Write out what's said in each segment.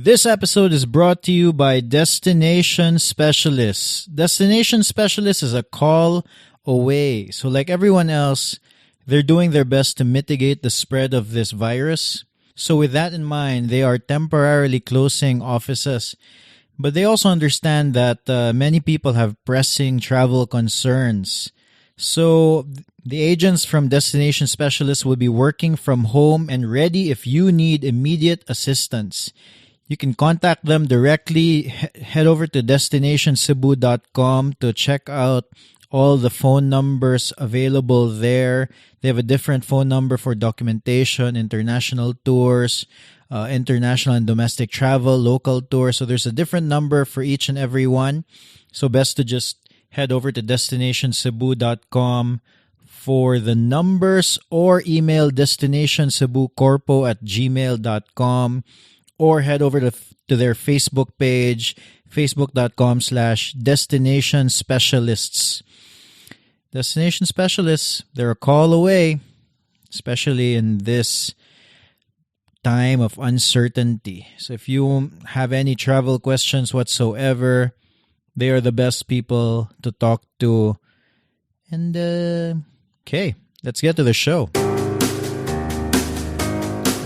This episode is brought to you by Destination Specialists. Destination Specialists is a call away. So like everyone else, they're doing their best to mitigate the spread of this virus. So with that in mind, they are temporarily closing offices. But they also understand that many people have pressing travel concerns. So the agents from Destination Specialists will be working from home and ready if you need immediate assistance. You can contact them directly. Head over to destinationcebu.com to check out all the phone numbers available there. They have a different phone number for documentation, international tours, international and domestic travel, local tours. So there's a different number for each and every one. So best to just head over to destinationcebu.com for the numbers or email destinationcebucorpo@gmail.com. Or head over to their Facebook page, facebook.com/Destination Specialists. Destination Specialists, they're a call away, especially in this time of uncertainty. So if you have any travel questions whatsoever, they are the best people to talk to. And, okay, let's get to the show.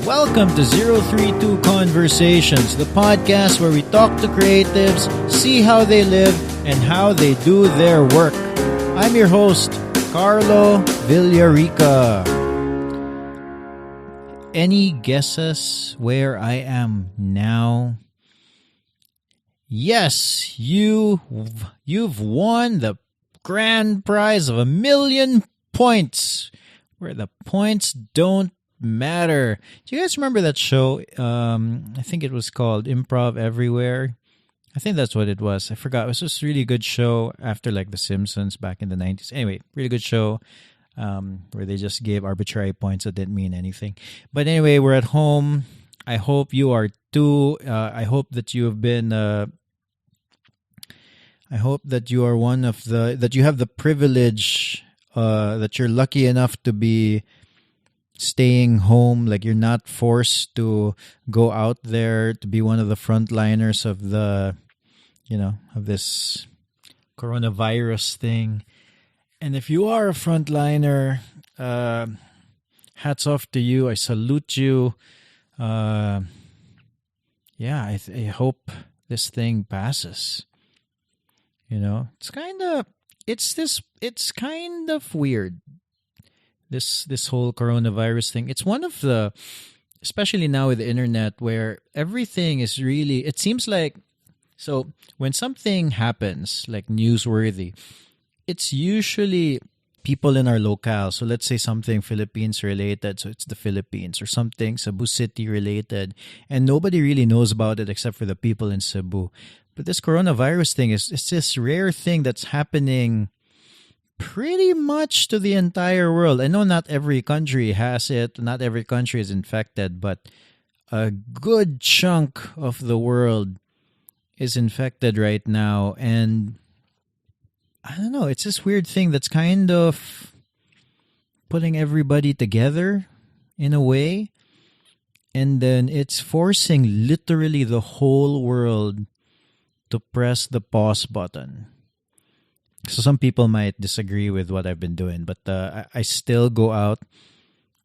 Welcome to 032 Conversations, the podcast where we talk to creatives, see how they live, and how they do their work. I'm your host, Carlo Villarica. Any guesses where I am now? Yes, you've won the grand prize of 1,000,000 points, where the points don't matter. Do you guys remember that show? I think it was called Improv Everywhere. I think that's what it was. I forgot. It was just a really good show after like The Simpsons back in the 90s. Anyway, really good show where they just gave arbitrary points that didn't mean anything. But anyway, we're at home. I hope you are too. I hope that you have been. I hope that you are one of that you have the privilege that you're lucky enough to be staying home, like you're not forced to go out there to be one of the frontliners of of this coronavirus thing. And if you are a frontliner, hats off to you. I salute you. I hope this thing passes. It's kind of weird. This whole coronavirus thing. It's one of the, especially now with the internet, where everything is really, it seems like, so when something happens, like newsworthy, it's usually people in our locale. So let's say something Philippines related, so it's the Philippines, or something Cebu City related, and nobody really knows about it except for the people in Cebu. But this coronavirus thing it's this rare thing that's happening pretty much to the entire world. I know not every country has it, not every country is infected, but a good chunk of the world is infected right now. And I don't know, it's this weird thing that's kind of putting everybody together in a way. And then it's forcing literally the whole world to press the pause button. So some people might disagree with what I've been doing, but I still go out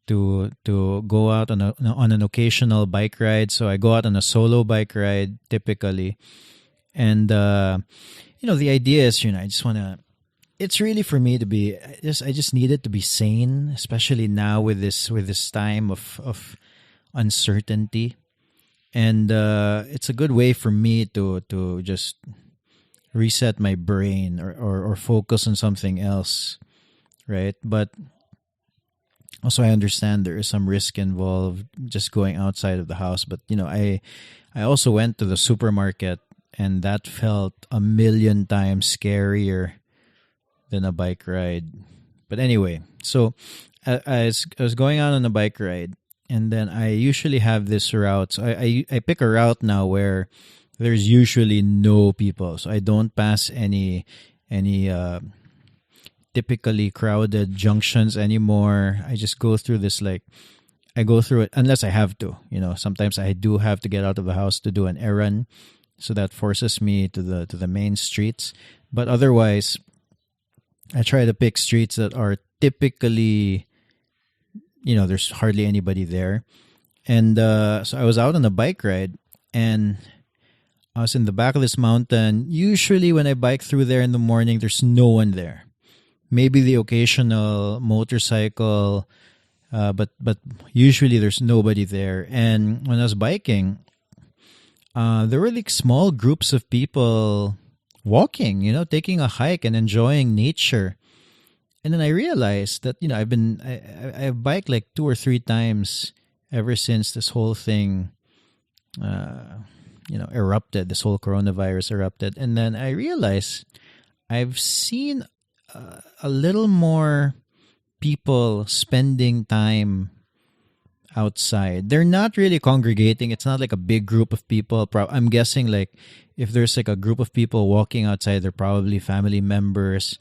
to go out on an occasional bike ride. So I go out on a solo bike ride typically, and the idea is I just want to. It's really for me to be. I just need it to be sane, especially now with this time of uncertainty, and it's a good way for me to just reset my brain or focus on something else, right? But also I understand there is some risk involved just going outside of the house. But I also went to the supermarket, and that felt 1,000,000 times scarier than a bike ride. But anyway, so I was going out on a bike ride, and then I usually have this route. So I pick a route now where there's usually no people, so I don't pass any typically crowded junctions anymore. I just go through this, like, I go through it unless I have to. Sometimes I do have to get out of the house to do an errand, so that forces me to the main streets. But otherwise, I try to pick streets that are typically, there's hardly anybody there. And so I was out on a bike ride, and I was in the back of this mountain. Usually when I bike through there in the morning, there's no one there. Maybe the occasional motorcycle, but usually there's nobody there. And when I was biking, there were like small groups of people walking, taking a hike and enjoying nature. And then I realized that, I've biked like 2 or 3 times ever since this whole thing, erupted, this whole coronavirus erupted. And then I realized I've seen a little more people spending time outside. They're not really congregating. It's not like a big group of people. I'm guessing like if there's like a group of people walking outside, they're probably family members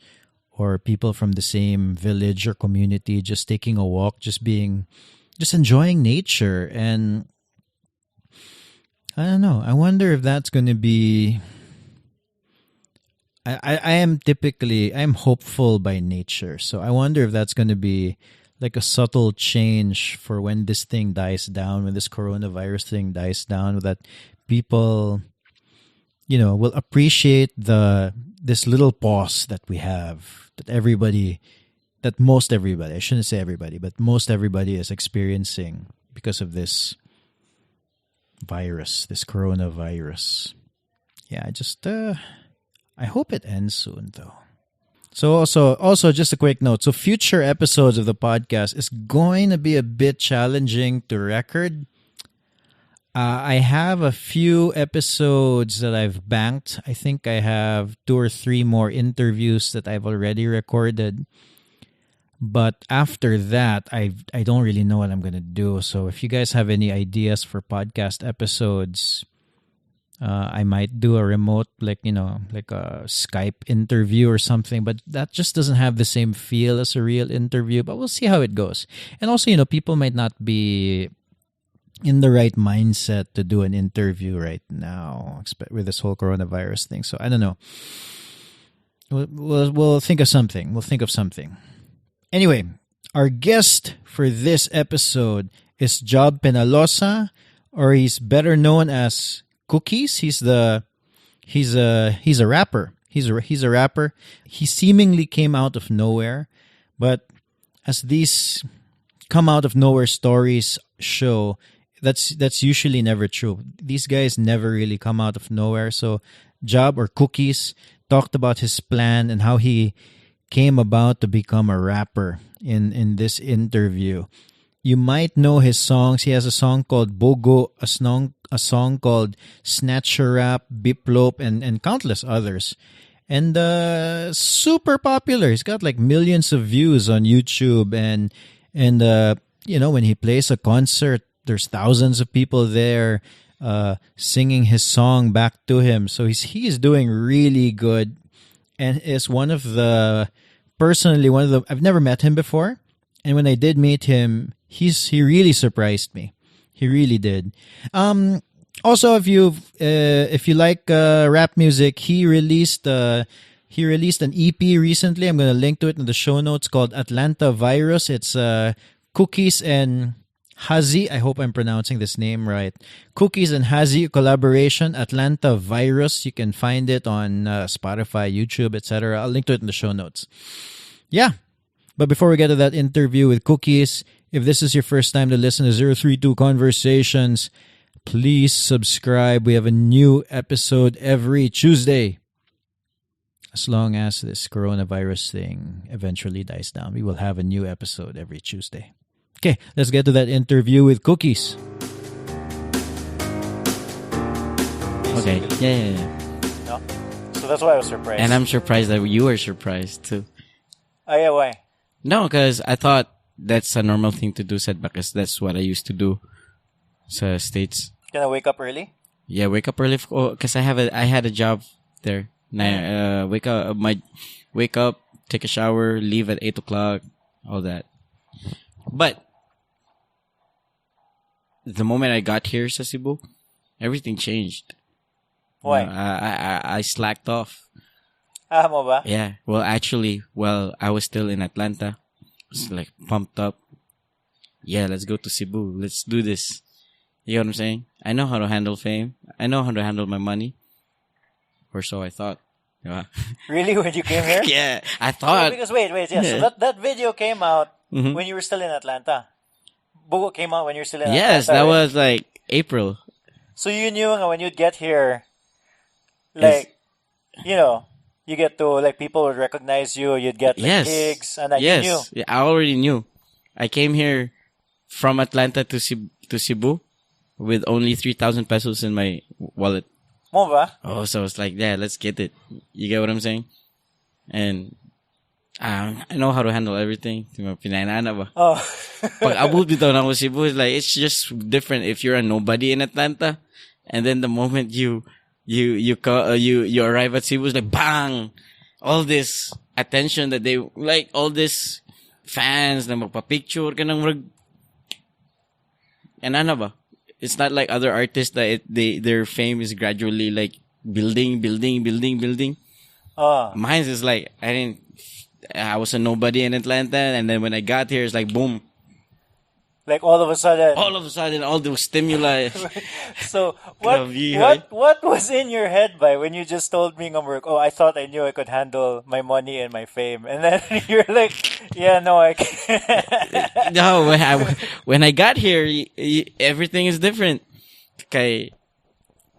or people from the same village or community just taking a walk, just enjoying nature. And I don't know. I wonder if that's going to be... I'm hopeful by nature. So I wonder if that's going to be like a subtle change for when this thing dies down, when this coronavirus thing dies down, that people, will appreciate this little pause that we have, that most everybody, I shouldn't say everybody, but most everybody is experiencing because of this virus, this coronavirus. Yeah, I hope it ends soon, though. So also just a quick note. So future episodes of the podcast is going to be a bit challenging to record. I have a few episodes that I've banked. I think I have 2 or 3 more interviews that I've already recorded. But after that, I don't really know what I'm going to do. So if you guys have any ideas for podcast episodes, I might do a remote, like a Skype interview or something, but that just doesn't have the same feel as a real interview, but we'll see how it goes. And also, people might not be in the right mindset to do an interview right now with this whole coronavirus thing. So I don't know. We'll think of something. Anyway, our guest for this episode is Job Penalosa, or he's better known as Cookies. He's a rapper. He's a rapper. He seemingly came out of nowhere, but as these come out of nowhere stories show, that's usually never true. These guys never really come out of nowhere. So Job, or Cookies, talked about his plan and how he came about to become a rapper in this interview. You might know his songs. He has a song called Bogo, a song called Snatcher Rap, Beplop, and countless others. And super popular. He's got like millions of views on YouTube. And when he plays a concert, there's thousands of people there singing his song back to him. So he is doing really good, and is personally one of the... I've never met him before, and when I did meet him, he really surprised me. He really did. Also, if you like rap music, he released an EP recently. I'm going to link to it in the show notes, called Atlanta Virus. It's Cookies and Hazy. I hope I'm pronouncing this name right. Cookies and Hazy collaboration, Atlanta Virus. You can find it on Spotify, YouTube, etc. I'll link to it in the show notes. Yeah. But before we get to that interview with Cookies, if this is your first time to listen to 032 Conversations, please subscribe. We have a new episode every Tuesday. As long as this coronavirus thing eventually dies down, we will have a new episode every Tuesday. Okay, let's get to that interview with Cookies. Okay, yeah. No? So that's why I was surprised. And I'm surprised that you were surprised too. Oh yeah, why? No, because I thought that's a normal thing to do, said, because that's what I used to do sa States. Can I wake up early? Yeah, wake up early because I had a job there. Wake up, take a shower, leave at 8 o'clock, all that. But the moment I got here sa Cebu, everything changed. Why? I slacked off. Mo ba? Yeah. Well, actually, I was still in Atlanta. I was like pumped up. Yeah, let's go to Cebu. Let's do this. You know what I'm saying? I know how to handle fame. I know how to handle my money. Or so I thought. Yeah. Really? When you came here? Yeah, I thought. Because wait, yeah. So that video came out when you were still in Atlanta. Bogo came out when you were still in Atlanta. Yes, that was like April. So you knew when you'd get here, like, you get to, like, people would recognize you, you'd get like, gigs, and you knew. Yeah, I already knew. I came here from Atlanta to Cebu with only 3,000 pesos in my wallet. Mo ba? Oh, so it's like, yeah, let's get it. You get what I'm saying? And I know how to handle everything. Pinainana ba? Oh. Pag abot bitaw na ako Cebu, it's like, it's just different if you're a nobody in Atlanta. And then the moment you arrive at Cebu, it's like, bang! All this attention that they, like, all this fans na magpa-picture ka ng and ano ba? It's not like other artists that their fame is gradually like building. Mine is like, I was a nobody in Atlanta, and then when I got here, it's like boom. Like all of a sudden, all those stimuli. So what was in your head when you just told me, I thought I knew I could handle my money and my fame, and then you're like, yeah, no, I can't. No, when I got here, everything is different. Okay,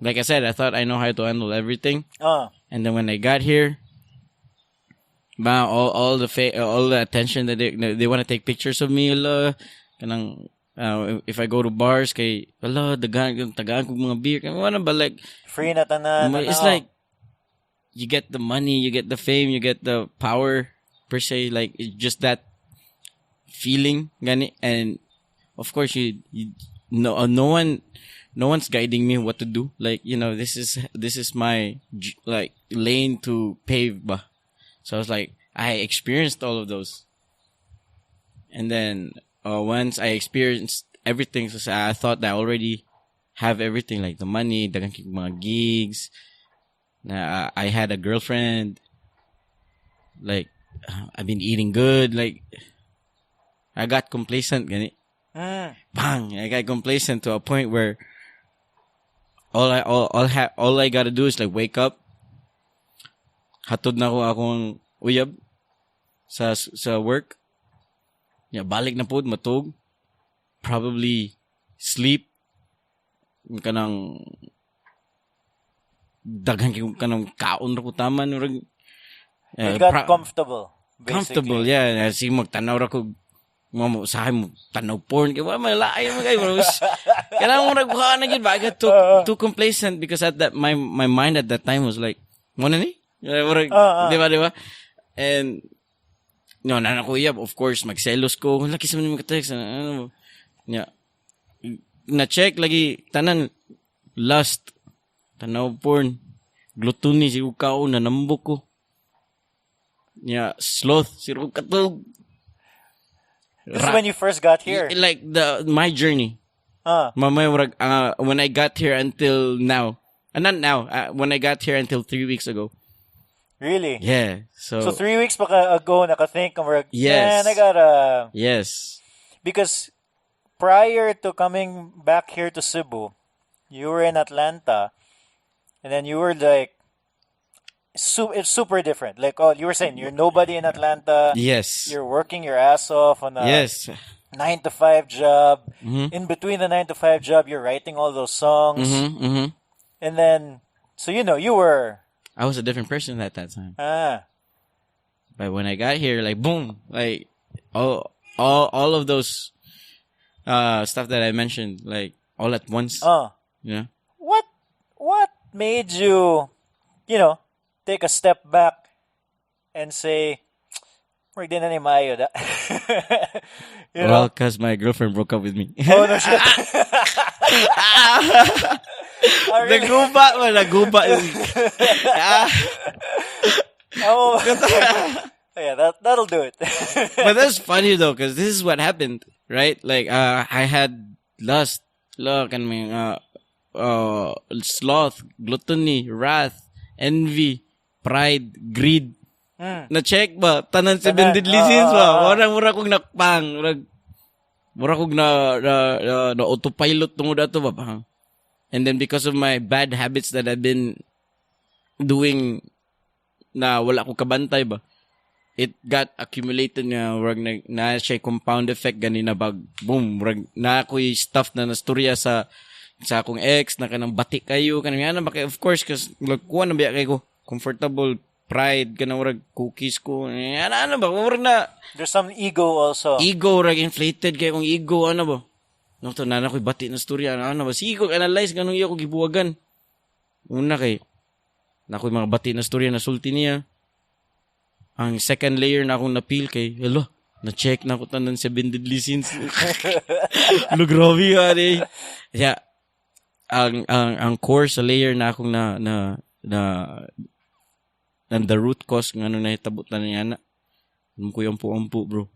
like I said, I thought I know how to handle everything, and then when I got here, all the attention that they want to take pictures of me, if I go to bars, tagaan ko mga beer, but like free na tanan. It's like you get the money, you get the fame, you get the power per se, like it's just that feeling, gani, and of course no one's guiding me what to do. Like, this is my like lane to pave, ba. So I was like, I experienced all of those. And then once I experienced everything, so I thought that I already have everything, like the money, the mga gigs. I had a girlfriend. Like, I've been eating good. Like, I got complacent. Gani. Bang! I got complacent to a point where all I gotta do is like wake up. Hatod na ko akong uyab sa work. Yeah, balik na po, matug. Probably sleep. Kanang daghan kanang kaon ra ko taman. You got comfortable, basically. Comfortable, yeah. Kasi magtanaw ra ko, sahay mo tanaw porn. Kaya wala malay mo kayo. Kailangan mo nagbuha na yun. I got too complacent because at that my mind at that time was like, muna ni? Diba? And no, nanakuyab, of course, magselos ko. Laki sa mga text. Yeah. Na-check lagi, tanan, lust, tanaw porn, gluttony, si ukao, nanambok ko. Yeah, sloth, si katog. This is when you first got here. Like my journey. When I got here until now. Not now, when I got here until 3 weeks ago. Really? Yeah. So 3 weeks ago, nakathink ka, yes. Man, I gotta... Yes. Because prior to coming back here to Cebu, you were in Atlanta, and then you were like, it's super different. Like, you were saying, you're nobody in Atlanta. Yes. You're working your ass off on a 9-to-5 job. Mm-hmm. In between the 9-to-5 job, you're writing all those songs. Mm-hmm. And then, so you were... I was a different person at that time. But when I got here, like, boom, like, all of those stuff that I mentioned, like, all at once. Yeah. What made you, take a step back and say, "Wag din na ni Mayo da." Well, because my girlfriend broke up with me. Oh, no shit. Oh, really? Naguba. Oh, yeah, that'll do it. But that's funny though, because this is what happened, right? Like, I had lust, Look, and may sloth, gluttony, wrath, envy, pride, greed. Na-check ba? Tanan 7 deadly sins ba? Mura kong nakpang. Mura kong na autopilot tungod ato ba? And then because of my bad habits that I've been doing na wala ko kabantay ba, it got accumulated nga wag na siya compound effect ganina bag boom wag na ako'y stuff na nastorya sa akong ex na kanang bati kayo kanang ana ba of course cause kuha na biya kay ko comfortable pride kanang wag cookies ko ana ba wag na There's some ego also. ego rag inflated kay kong ego ano ba no to na ako'y bati na storya ano ba si ego analyze ganung iya ko gibuwagan una kay na ako'y mga bati na storya na sulti niya. Ang second layer na akong napil kay, hello, na-check na ako tanan 7 deadly sins. Lo, grabe ka, eh. Yeah, ang core sa layer na akong na the root cause ng ano na itabot na niya na. Ano ko yung ampu bro.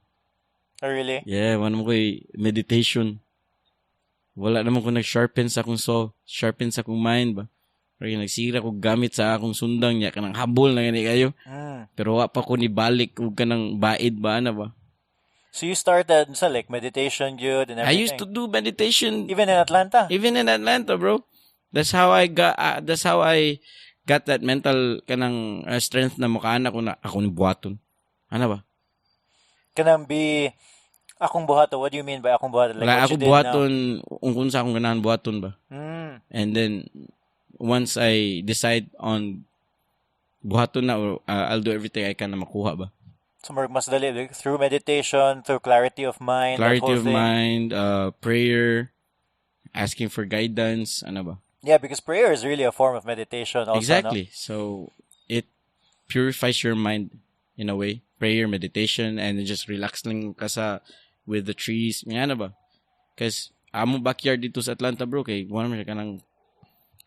Oh, really? Yeah, ano ko meditation. Wala naman ko nag-sharpen sa akong soul, sharpen sa akong mind ba. Kaya nagsira ko gamit sa akong sundang niya kanang habol na gani kayo. Pero wa pa ko ni balik ug kanang baid ba ana ba. So you started sa like meditation good and everything. I used to do meditation even in Atlanta. Even in Atlanta, bro. That's how I got that mental kanang strength na makaana ko na ako ni buhaton. Ana ba? Kanang be akong buhaton. What do you mean by akong buhaton? Like ako buhaton kung sa akong ganahan buhaton ba. And then once I decide on buhaton na or I'll do everything I can na makuha ba. So mas dali like, through meditation, through clarity of mind, clarity of mind, prayer, asking for guidance, ano ba? Yeah, because prayer is really a form of meditation also. Exactly. No? So it purifies your mind in a way. Prayer, meditation, and just relax lang ka sa with the trees. Ano ba? Because amo backyard dito sa Atlanta, bro, kay wala man siya kanang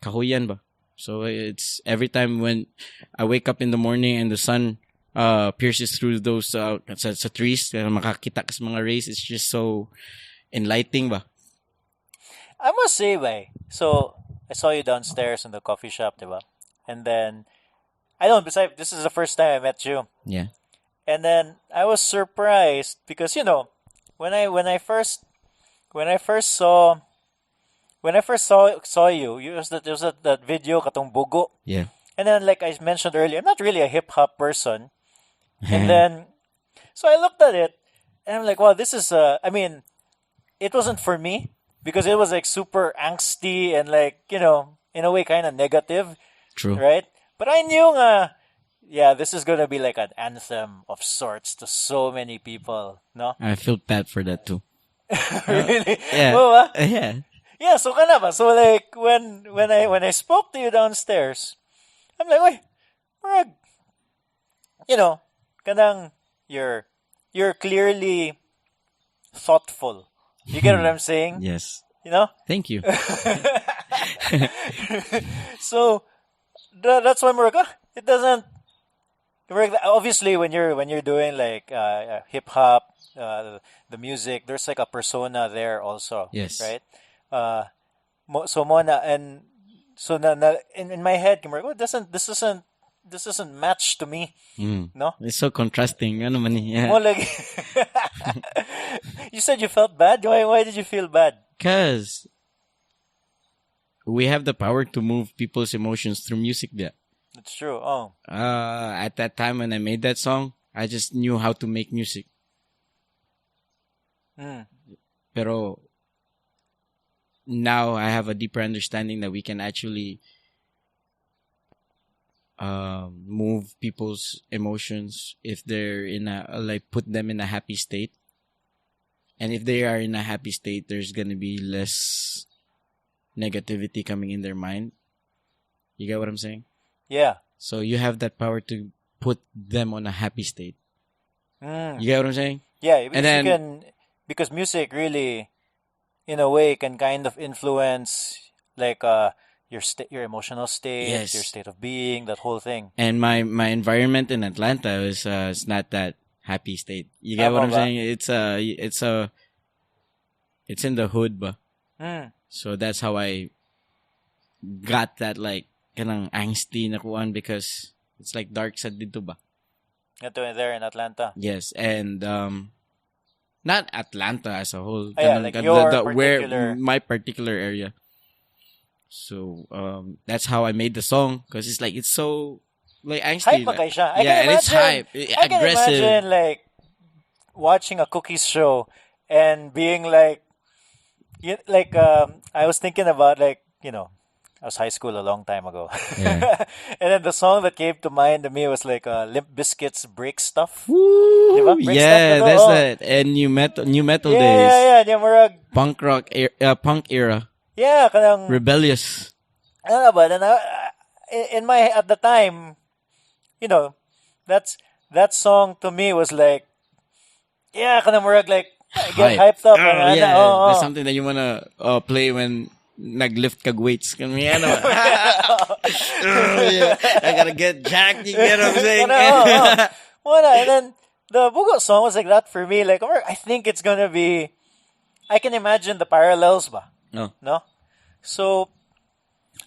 kahuyan ba? So it's every time when I wake up in the morning and the sun pierces through those sa trees, makakita ka sa mga rays, it's just so enlightening ba? I must say, so I saw you downstairs in the coffee shop, diba? And then besides, this is the first time I met you. Yeah. And then I was surprised because when I first saw you, there was that video katong Bogo. Yeah. And then like I mentioned earlier, I'm not really a hip hop person. And then so I looked at it and I'm like, wow, this is I mean, it wasn't for me because it was like super angsty and like, in a way kind of negative. True. Right? But I knew this is going to be like an anthem of sorts to so many people, no? I feel bad for that too. Really? Yeah. Oh, Yeah. yeah, so kana ba? So like when I spoke to you downstairs, I'm like, wait, Marag, kanang you're clearly thoughtful. You get what I'm saying? Yes. So Thank you. that's why Marag, it doesn't. Obviously, when you're doing like hip hop, the music, there's like a persona there also. Yes. Right. So Mona and so in my head, this isn't match to me. No, it's so contrasting. Ano man yeah. More like you said you felt bad. Why did you feel bad? Because we have the power to move people's emotions through music. There. That's true. Oh. At that time when I made that song, I just knew how to make music. Pero now I have a deeper understanding that we can actually move people's emotions if they're put them in a happy state. And if they are in a happy state, there's gonna be less negativity coming in their mind. You get what I'm saying? Yeah. So you have that power to put them on a happy state. You get what I'm saying? Yeah, and because music really, in a way, can kind of influence like your emotional state, Yes. your state of being, that whole thing. And my environment in Atlanta is it's not that happy state. You get what I'm saying? It's in the hood, ba? So that's how I got that like kanang angsty na kuan because it's like dark side dito ba. Ito there in Atlanta. Yes, and not Atlanta as a whole. Oh, yeah, Kanang like your particular... where my particular area. So that's how I made the song because it's like it's so like angsty. Hype ba siya? Yeah, and it's hype, I can aggressive. imagine like watching a Cookies show and being like, I was thinking about like, I was high school a long time ago. Yeah. And then the song that came to mind to me was like Limp Bizkit's Break Stuff. Woo! Diba? Break Yeah, Stuff, that's that. And new metal days. Yeah, murag. Punk rock, punk era. Yeah, kanang Rebellious. ano ba? And in my at the time, that song to me was like, yeah, kanang murag like get hyped up. Yeah, that's something that you wanna play when naglift kag weights. Kami ano. Yeah, I gotta get jacked. You get what I'm saying? And then the Bogo song was like that for me. Like, I think it's gonna be. I can imagine the parallels, ba? No. So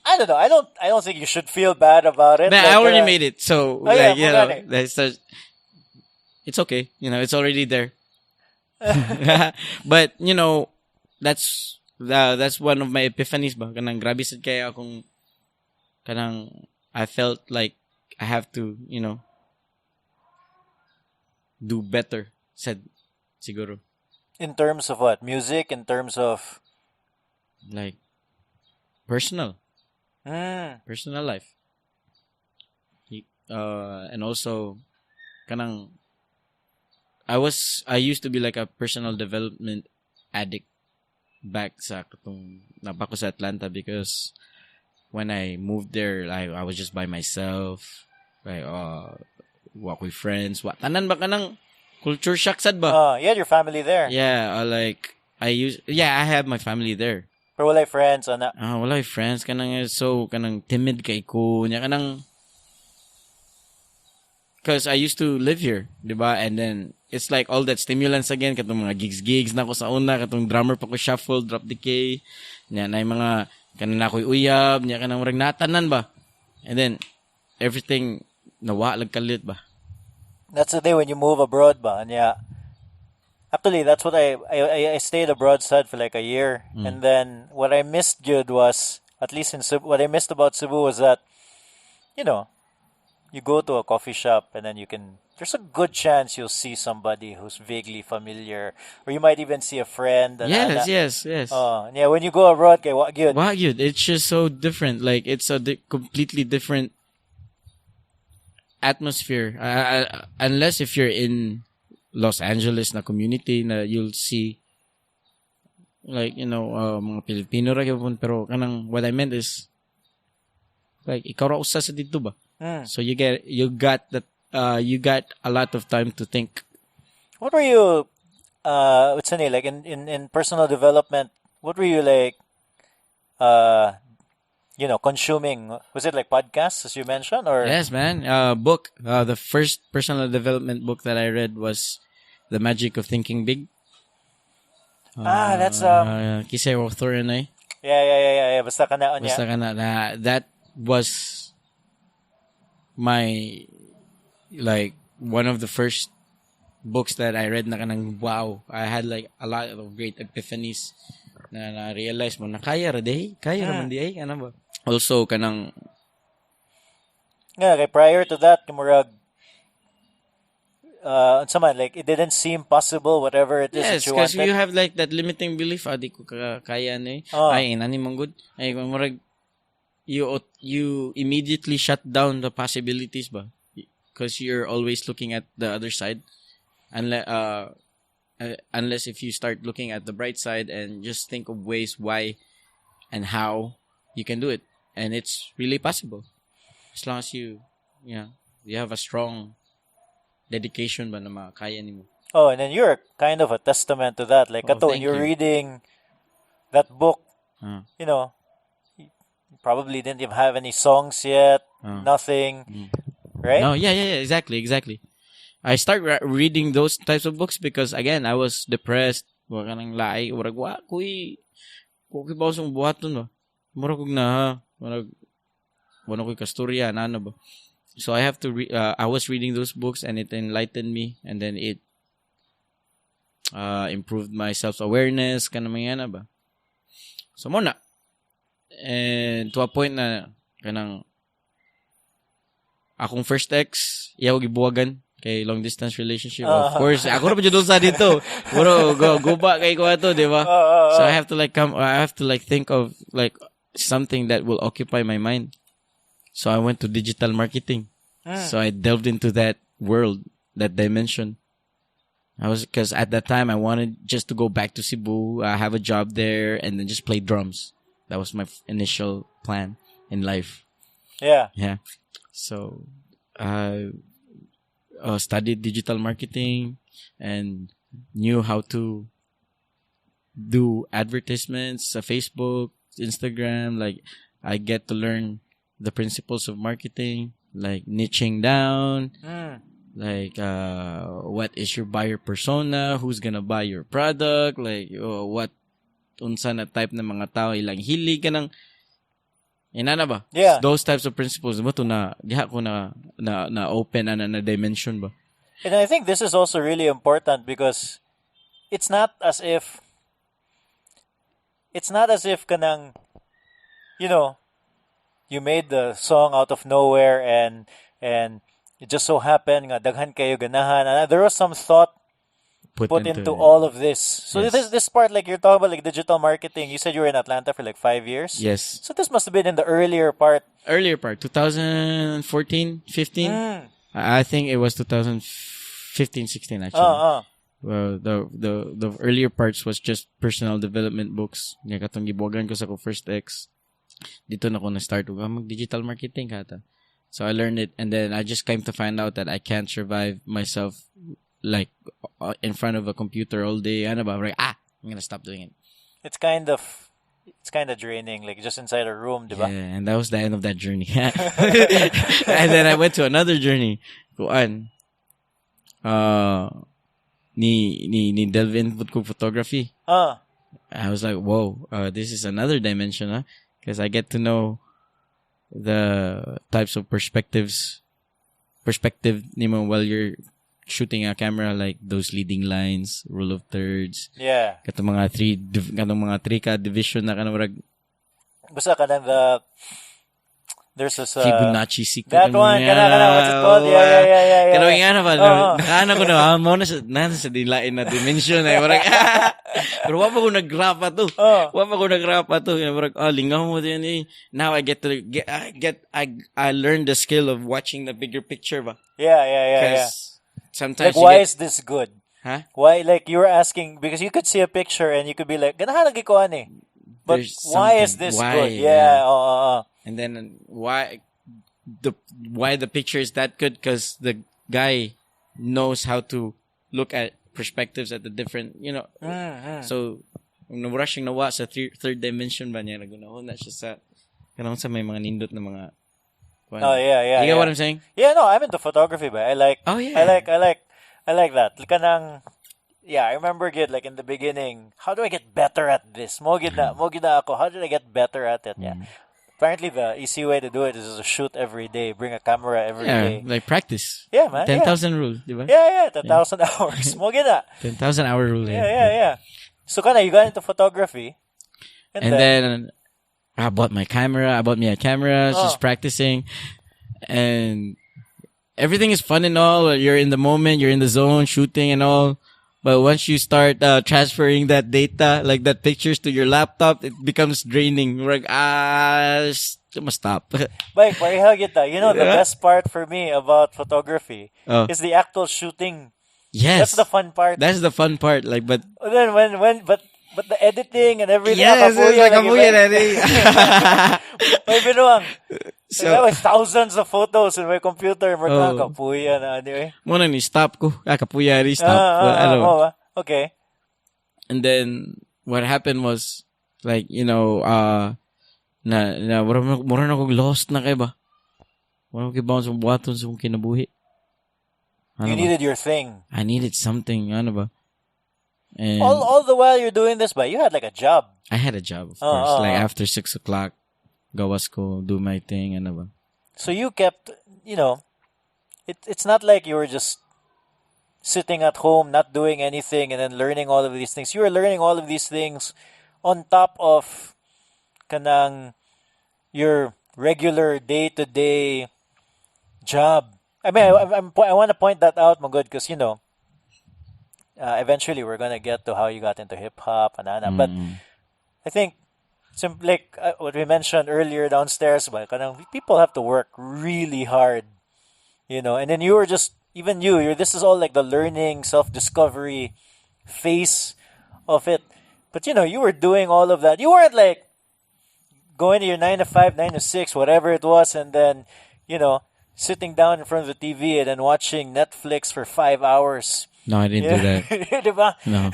I don't know. I don't think you should feel bad about it. Nah, I already made it, so yeah, it's okay. It's already there. But that's one of my epiphanies ba. Kanang grabe sad kaya akong kanang I felt like I have to, do better. Said siguro. In terms of what? Music? In terms of like personal life. And also kanang I used to be like a personal development addict back sa katong napako sa Atlanta because when I moved there, like I was just by myself, like walk with friends, tanan ba kanang culture shock sad ba? You had your family there. Yeah, I have my family there. Pero wala friends ana. Wala friends kanang so kanang timid kay ko nya kanang because I used to live here, diba? And then it's like all that stimulants again, katong mga gigs na ko sa una, katong drummer pa ko shuffle, drop decay, nya na mga kanan ako'y uyab, nya kanang murag natanan ba? And then everything nawa lag kalit ba? That's the day when you move abroad ba? And yeah. Actually, that's what I stayed abroad sad for like a year. And then what I missed good was, at least in Cebu, what I missed about Cebu was that, you go to a coffee shop and then there's a good chance you'll see somebody who's vaguely familiar, or you might even see a friend. Yes. Yeah, when you go abroad, kay wa gyud. It's just so different. Like it's a completely different atmosphere. Unless if you're in Los Angeles na community na you'll see like mga Pilipino ra gyud pero kanang what I meant is like ikaw ra usa sa dito ba? So you got a lot of time to think. What were you what's the name, like in personal development, what were you like consuming? Was it like podcasts as you mentioned, or yes man, book, the first personal development book that I read was The Magic of Thinking Big. That's kisay author na yeah basta kana na that was my like one of the first books that I read na kanang wow, I had like a lot of great epiphanies na realize mo na kaya ra man di ay kana ba. Also kanang kay prior to that murag like it didn't seem possible whatever it is that you wanted. Yes, because you have like that limiting belief di ko kaya ni ay nani manggod ay murag you immediately shut down the possibilities ba because you're always looking at the other side unless if you start looking at the bright side and just think of ways why and how you can do it, and it's really possible as long as you have a strong dedication ba na makaya nimo. And then you're kind of a testament to that, like when you're reading that book, probably didn't even have any songs yet, nothing, right? No, yeah, exactly. I start reading those types of books because again I was depressed. Okay ba sa buhaton ba? Mura kog na wala ko kasturya na ba? So I have to I was reading those books and it enlightened me and then it improved my self-awareness kanang ba. So mo na. And to a point na kanang akong first ex, iyaw gibuwagan kay long distance relationship. Of course, ako ra pa jud sa dito. Bro, go back kay ko ato, di ba? So I have to think of like something that will occupy my mind. So I went to digital marketing. So I delved into that world, that dimension. Because at that time I wanted just to go back to Cebu, have a job there, and then just play drums. That was my initial plan in life. Yeah. Yeah. So I studied digital marketing and knew how to do advertisements, Facebook, Instagram. Like I get to learn the principles of marketing, like niching down, like what is your buyer persona, who's gonna buy your product, like what unsa na type ng mga tao ilang hilig ka ng inana ba? Yeah. Those types of principles mo to na diha ko na open na dimension ba. And I think this is also really important because it's not as if kanang, you know, you made the song out of nowhere and it just so happened nga daghan kayo ganahan. There was some thought put into all of this. So Yes. this part, like you're talking about like digital marketing, you said you were in Atlanta for like 5 years. Yes. So this must have been in the earlier part. 2014, 15. I think it was 2015, 16 actually. Well, the earlier parts was just personal development books. Nga katong gibuwagan ko sa ko first ex. Dito na ko na-start mag-digital marketing kata. So I learned it and then I just came to find out that I can't survive myself like in front of a computer all day. Ano ba? Like, I'm gonna stop doing it. It's kind of draining, like just inside a room, diba? Yeah, and that was the end of that journey. And then I went to another journey. Kuan. Ni delve in ko photography. I was like, whoa, this is another dimension, huh? Because I get to know the types of perspective nimo while you're shooting a camera, like those leading lines, rule of thirds. Yeah. Katong mga three ka division na kanang Basta kanang there's this Fibonacci sequence. that one, kana what's it called? Yeah. Kanang nga na ba? Nakaana ko na mo na sa dilain na dimension ay pero wa pa ko nag-graph to. Lingaw mo din eh. Now I I learned the skill of watching the bigger picture ba. Yeah. Sometimes like, why is this good? Huh? Why, like, you were asking, because you could see a picture and you could be like, ganahan lagi ko ani. But There's why is something. this Why? good? Yeah. And then why the picture is that good? Because the guy knows how to look at perspectives at the different, you know. So, nung rushing na sa third dimension ba niya, nagunahon na siya sa, kanang sa may mga nindot na mga, Yeah. You get what I'm saying? Yeah, no, I'm into photography, but I like that. Kanang, yeah, I remember like in the beginning, how do I get better at this? Mo gid na ako. How did I get better at it? Yeah. Apparently, the easy way to do it is to shoot every day, bring a camera every day. Like practice. Yeah, man. 10,000 rule, di ba? Yeah, 10,000 hours. Mo gid na. 10,000 hour rule. Yeah. So kana you got into photography, and then I bought me a camera, just practicing, and everything is fun and all. You're in the moment, you're in the zone, shooting and all. But once you start transferring that data, like that pictures to your laptop, it becomes draining. We're like, must stop. Like, pareho kita. You know, the best part for me about photography is the actual shooting. Yes. That's the fun part. That's the fun part. Like, but then but the editing and everything. Yes, kapuya na rin. May binuang. So, I have thousands of photos in my computer. Kapuya na anyway. Muna ni stop ko. Kapuya rin, stop. Okay. And then what happened was, like, you know, mura na kong lost na kay ba? Mura kong kibaon sa buhaton sa kong kinabuhi. You needed your thing. I needed something, ano ba? And all the while you're doing this, but you had like a job. I had a job, of course. Like after 6 o'clock, gawas ko, do my thing, ano ba. So you kept, it's not like you were just sitting at home, not doing anything, and then learning all of these things. You were learning all of these things on top of kanang your regular day-to-day job. I mean, I want to point that out, Magod, because, eventually we're going to get to how you got into hip-hop, but I think, like what we mentioned earlier downstairs, but kanang people have to work really hard, and then you were just, even this is all like the learning, self-discovery phase of it. But, you were doing all of that. You weren't like going to your 9 to 5, 9 to 6, whatever it was, and then, sitting down in front of the TV and then watching Netflix for 5 hours. No, I didn't do that. Diba? No.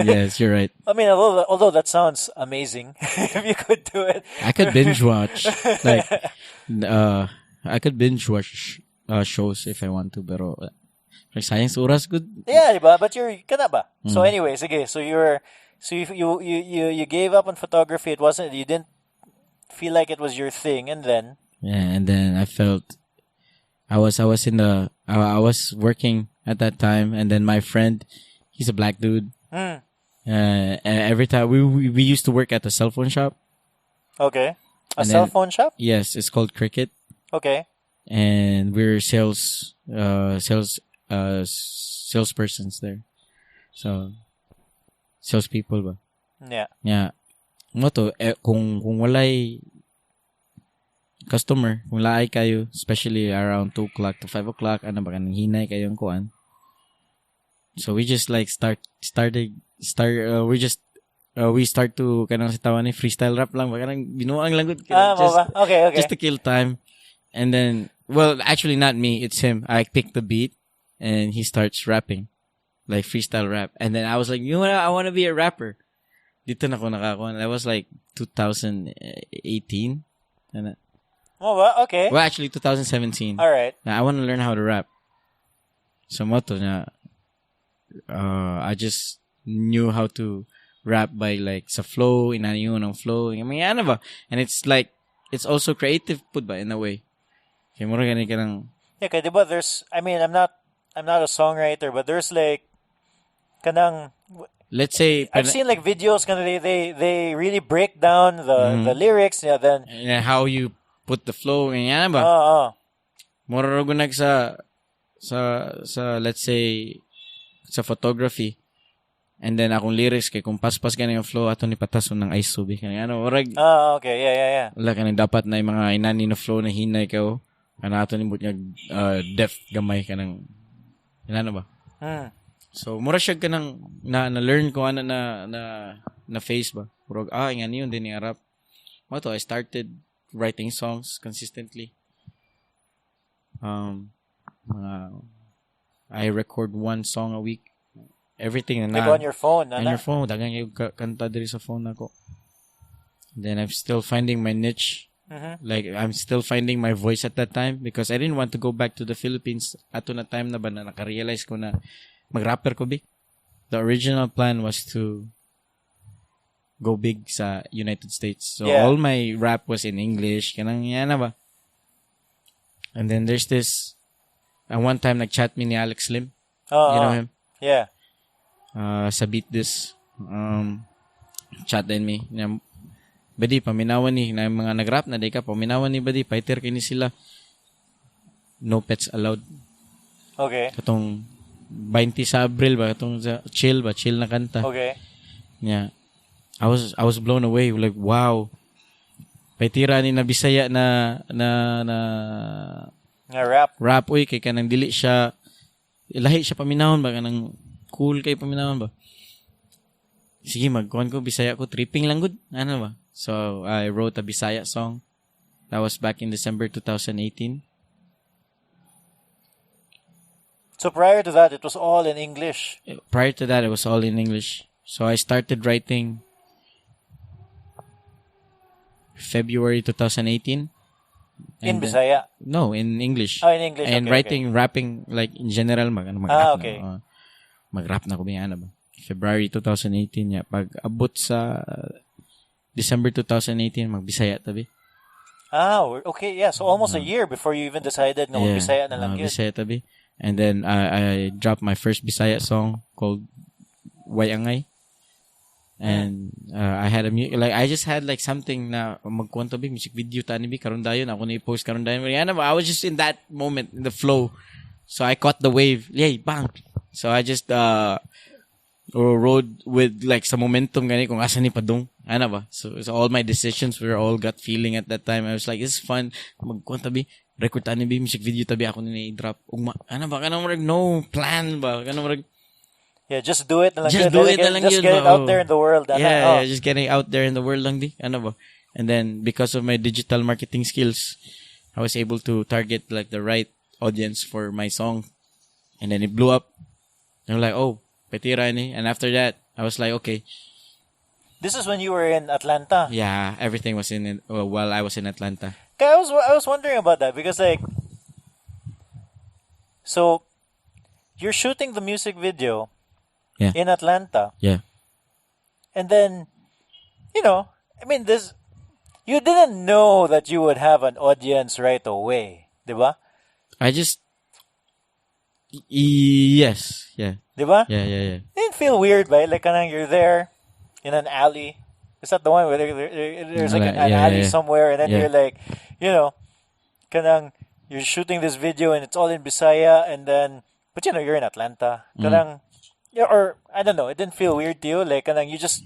Yes, you're right. I mean, although that sounds amazing, if you could do it. I could binge watch. I could binge watch shows if I want to, pero sayang sa oras, good. Yeah, diba? But you're kana ba? So anyways, okay, so you gave up on photography. You didn't feel like it was your thing, and then and then I felt I was working at that time, and then my friend, he's a black dude. And every time we used to work at a cell phone shop. Okay, cell phone shop. Yes, it's called Cricket. Okay. And we're salespersons there. So, salespeople ba? Yeah. Yeah. Moto, kung walay customer, kung laay kayo, especially around 2 o'clock to 5 o'clock, ano ba kanang hinay kayong kuan. So we just like we start to kanang sitawan ni freestyle rap lang, kanang binuang lang gud. Okay. Just to kill time. And then, well, actually not me, it's him. I pick the beat and he starts rapping, like freestyle rap. And then I was like, I want to be a rapper. Dito na ko nakakuha. That was like 2018. Okay. Well, actually 2017. All right. I want to learn how to rap. So moto na, I just knew how to rap by like sa flow, inaniyo ng flow. I mean, ano ba? And it's like, it's also creative pud ba in a way. Kaya mura gani ka ng... Yeah, kaya diba there's, I mean, I'm not a songwriter, but there's like, kanang... Let's say... I've seen like videos, kanang they really break down the lyrics, then... Yeah, how you put the flow, ganyan ba? Mura ro gunag sa, let's say, sa photography. And then akong lyrics kay kung paspas gani yung flow ato ni patason ng ice subi kani orag. Okay, yeah. Wala kani dapat na yung mga inani na flow na hinay ka kana ato ni but depth gamay kanang ba. So mura siya kanang na learn ko ana na face ba. Murag ingani yun din ni rap. Moto I started writing songs consistently. I record 1 song a week. Everything na on your phone, on your phone, dagang yung kanta diri sa phone nako. Then I'm still finding my niche. Like I'm still finding my voice at that time because I didn't want to go back to the Philippines ato na time na ba na naka-realize ko na mag-rapper ko big. The original plan was to go big sa United States. So all my rap was in English, kanang yan na ba. And then there's this one time nag-chat me ni Alex Lim. You know him? Yeah. Sa Beat This chat din me badi paminawan ni na mga nagrap na day ka paminawan ni badi fighter kini sila no pets allowed. Okay. Katong 20 sa Abril ba katong chill na kanta. Okay. Yeah. I was blown away like wow. Paitira ni na Bisaya na rap oy kay kanang dili siya lahi siya paminawon ba kanang cool kay paminawan ba? Sige, magkuhan ko, Bisaya ko, tripping lang good. Ano ba? So, I wrote a Bisaya song. That was back in December 2018. So, prior to that, it was all in English? Prior to that, it was all in English. So, I started writing February 2018. In Bisaya? No, in English. Oh, in English. And okay, writing, rapping, like, in general, mag-rap okay. na. Mag-rap na ko ba yan, ba? February 2018 ya. Pag abot sa December 2018, magbisaya tabi. Okay, yeah. So almost a year before you even decided na Bisaya na lang yun. Bisaya tabi. And then I dropped my first Bisaya song called Wayangay. And I had I just had like something na magkuhan tabi, music video tani bi karon dayon ako na i-post karon dayon. I was just in that moment, in the flow. So I caught the wave. Yay, bang. So I just rode with like sa momentum gani kung asa ni padung. Ano ba? So all my decisions were all gut feeling at that time. I was like, this is fun. Magkuhan tabi, record tani bi, music video tabi ako ni drop. Ano ba? Kanang marag no plan ba? Kanang marag yeah, just do it. Just do it na lang just yun. get it out there in the world. Yeah, just getting out there in the world lang di. Ano ba? And then because of my digital marketing skills, I was able to target like the right audience for my song. And then it blew up. And I'm like, oh, petira ni. And after that, I was like, okay. This is when you were in Atlanta. Yeah, everything was while I was in Atlanta. I was wondering about that because like, so you're shooting the music video in Atlanta. Yeah. And then, I mean, you didn't know that you would have an audience right away, diba? I just, yes, yeah. Diba? Yeah. It didn't feel weird, right? Like, you're there in an alley. Is that the one where there's like an alley somewhere, and then you're like, you're shooting this video and it's all in Bisaya, and then, but you're in Atlanta. Or I don't know, it didn't feel weird to you. Like, you just,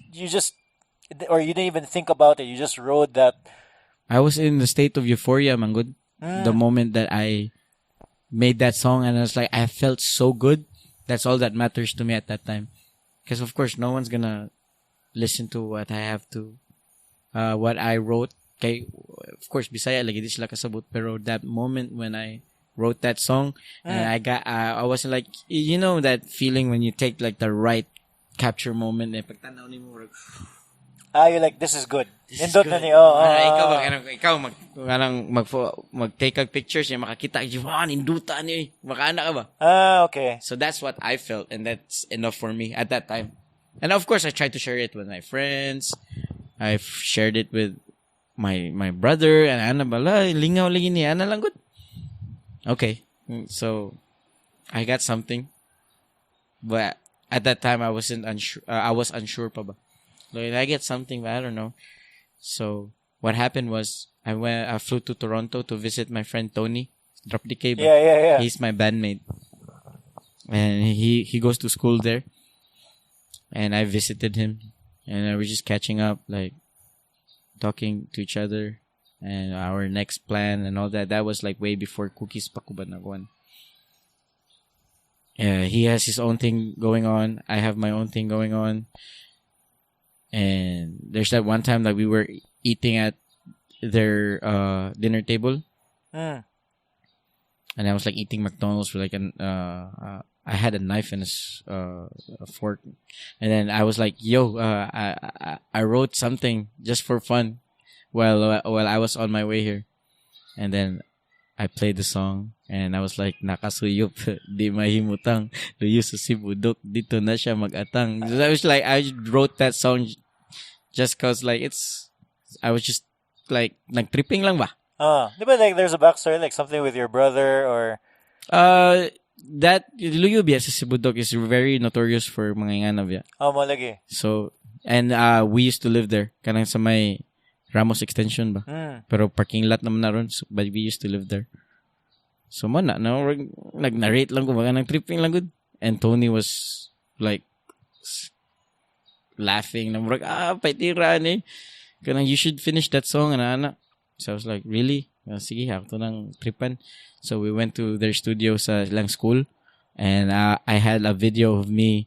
or you didn't even think about it. You just rode that. I was in the state of euphoria, Mangud. The moment that I made that song, and I was like, I felt so good. That's all that matters to me at that time. Because of course, no one's gonna listen to what I have to, what I wrote. Okay, of course, Bisaya lagi di sila kasabot. Pero that moment when I wrote that song, and I wasn't like, that feeling when you take like the right capture moment. Pagtanaw ni mo, you're like, this is good. Ikaw mag-take a pictures niya, makakita, ninduta niya, makaana ka ba? Okay. So that's what I felt, and that's enough for me at that time. And of course, I tried to share it with my friends. I've shared it with my brother, and ana bala, lingaw lagi niya, ana lang good. Okay. So, I got something. But at that time, I was unsure pa ba. Like, I get something, but I don't know. So, what happened was, I flew to Toronto to visit my friend Tony. Drop the cable. Yeah. He's my bandmate. And he goes to school there. And I visited him. And I was just catching up, like, talking to each other. And our next plan and all that. That was like way before Cookies Pakuban Nagwan. He has his own thing going on. I have my own thing going on. And there's that one time that we were eating at their dinner table. And I was like eating McDonald's with like I had a knife and a fork. And then I was like, yo, I wrote something just for fun while I was on my way here. And then I played the song and I was like, nakasuyop, di mahimutang, luyo sa Cebu, dito na siya mag-atang. So I was like, I wrote that song just cause like I was just like, nag-tripping lang ba? But like there's a backstory, like something with your brother or... That, luyo biya sa Cebu is very notorious for mga ingana biya. Malagi. So, and we used to live there, kanang sa may Ramos Extension ba? Pero parking lot naman na ron, so, but we used to live there. So, nag-narrate lang ko, baka nag-tripping lang good. And Tony was like laughing, paitira ni. Kanang, you should finish that song, ana. So I was like, really? Sige, ako to nang tripan. So we went to their studio sa ilang school, and I had a video of me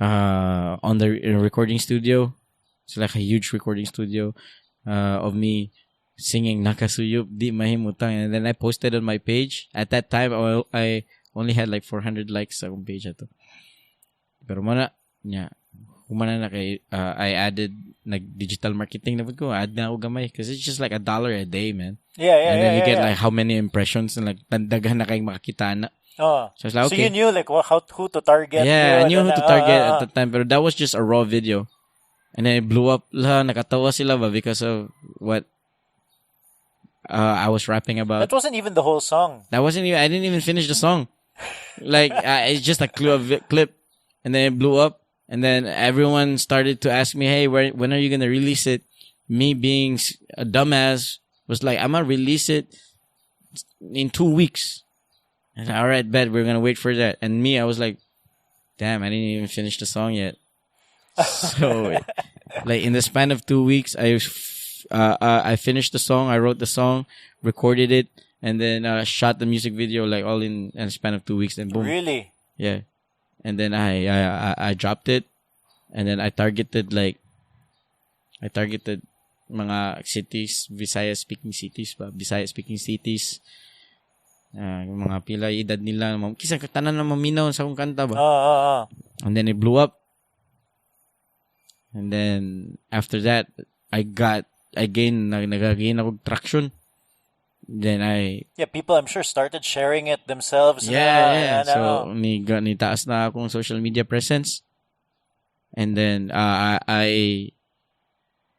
on the recording studio. It's like a huge recording studio of me singing Nakasuyup Di Mahimutang, and then I posted on my page. At that time, I only had like 400 likes sa akong page ato. Pero humana na kay I added digital marketing na ko, add na ako gamay because it's just like $1 a day, man. Yeah. And then you get like how many impressions and like tandagan na kayong makakita na. Oh. So I was like, So okay. you knew like who to target. Yeah, I and knew who then, to target at the time, but that was just a raw video. And then it blew up. Nakatawa sila ba because of what I was rapping about. That wasn't even the whole song. That wasn't even. I didn't even finish the song. Like it's just a clip, and then it blew up. And then everyone started to ask me, "Hey, when are you gonna release it?" Me being a dumbass was like, "I'm gonna release it in 2 weeks." And all right, bet we're gonna wait for that. And me, I was like, "Damn, I didn't even finish the song yet." So, like in the span of 2 weeks, I finished the song. I wrote the song, recorded it, and then shot the music video like all in a span of 2 weeks. And boom, Really? yeah. And then I dropped it, and then I targeted mga cities, Visaya speaking cities. Yung mga pila edad nila, kisang tanan na maminaw sa akong kanta ba. And then it blew up. And then after that, nag-gain ako traction. Then people I'm sure started sharing it themselves. Yeah. So ni taas na akong social media presence. And then I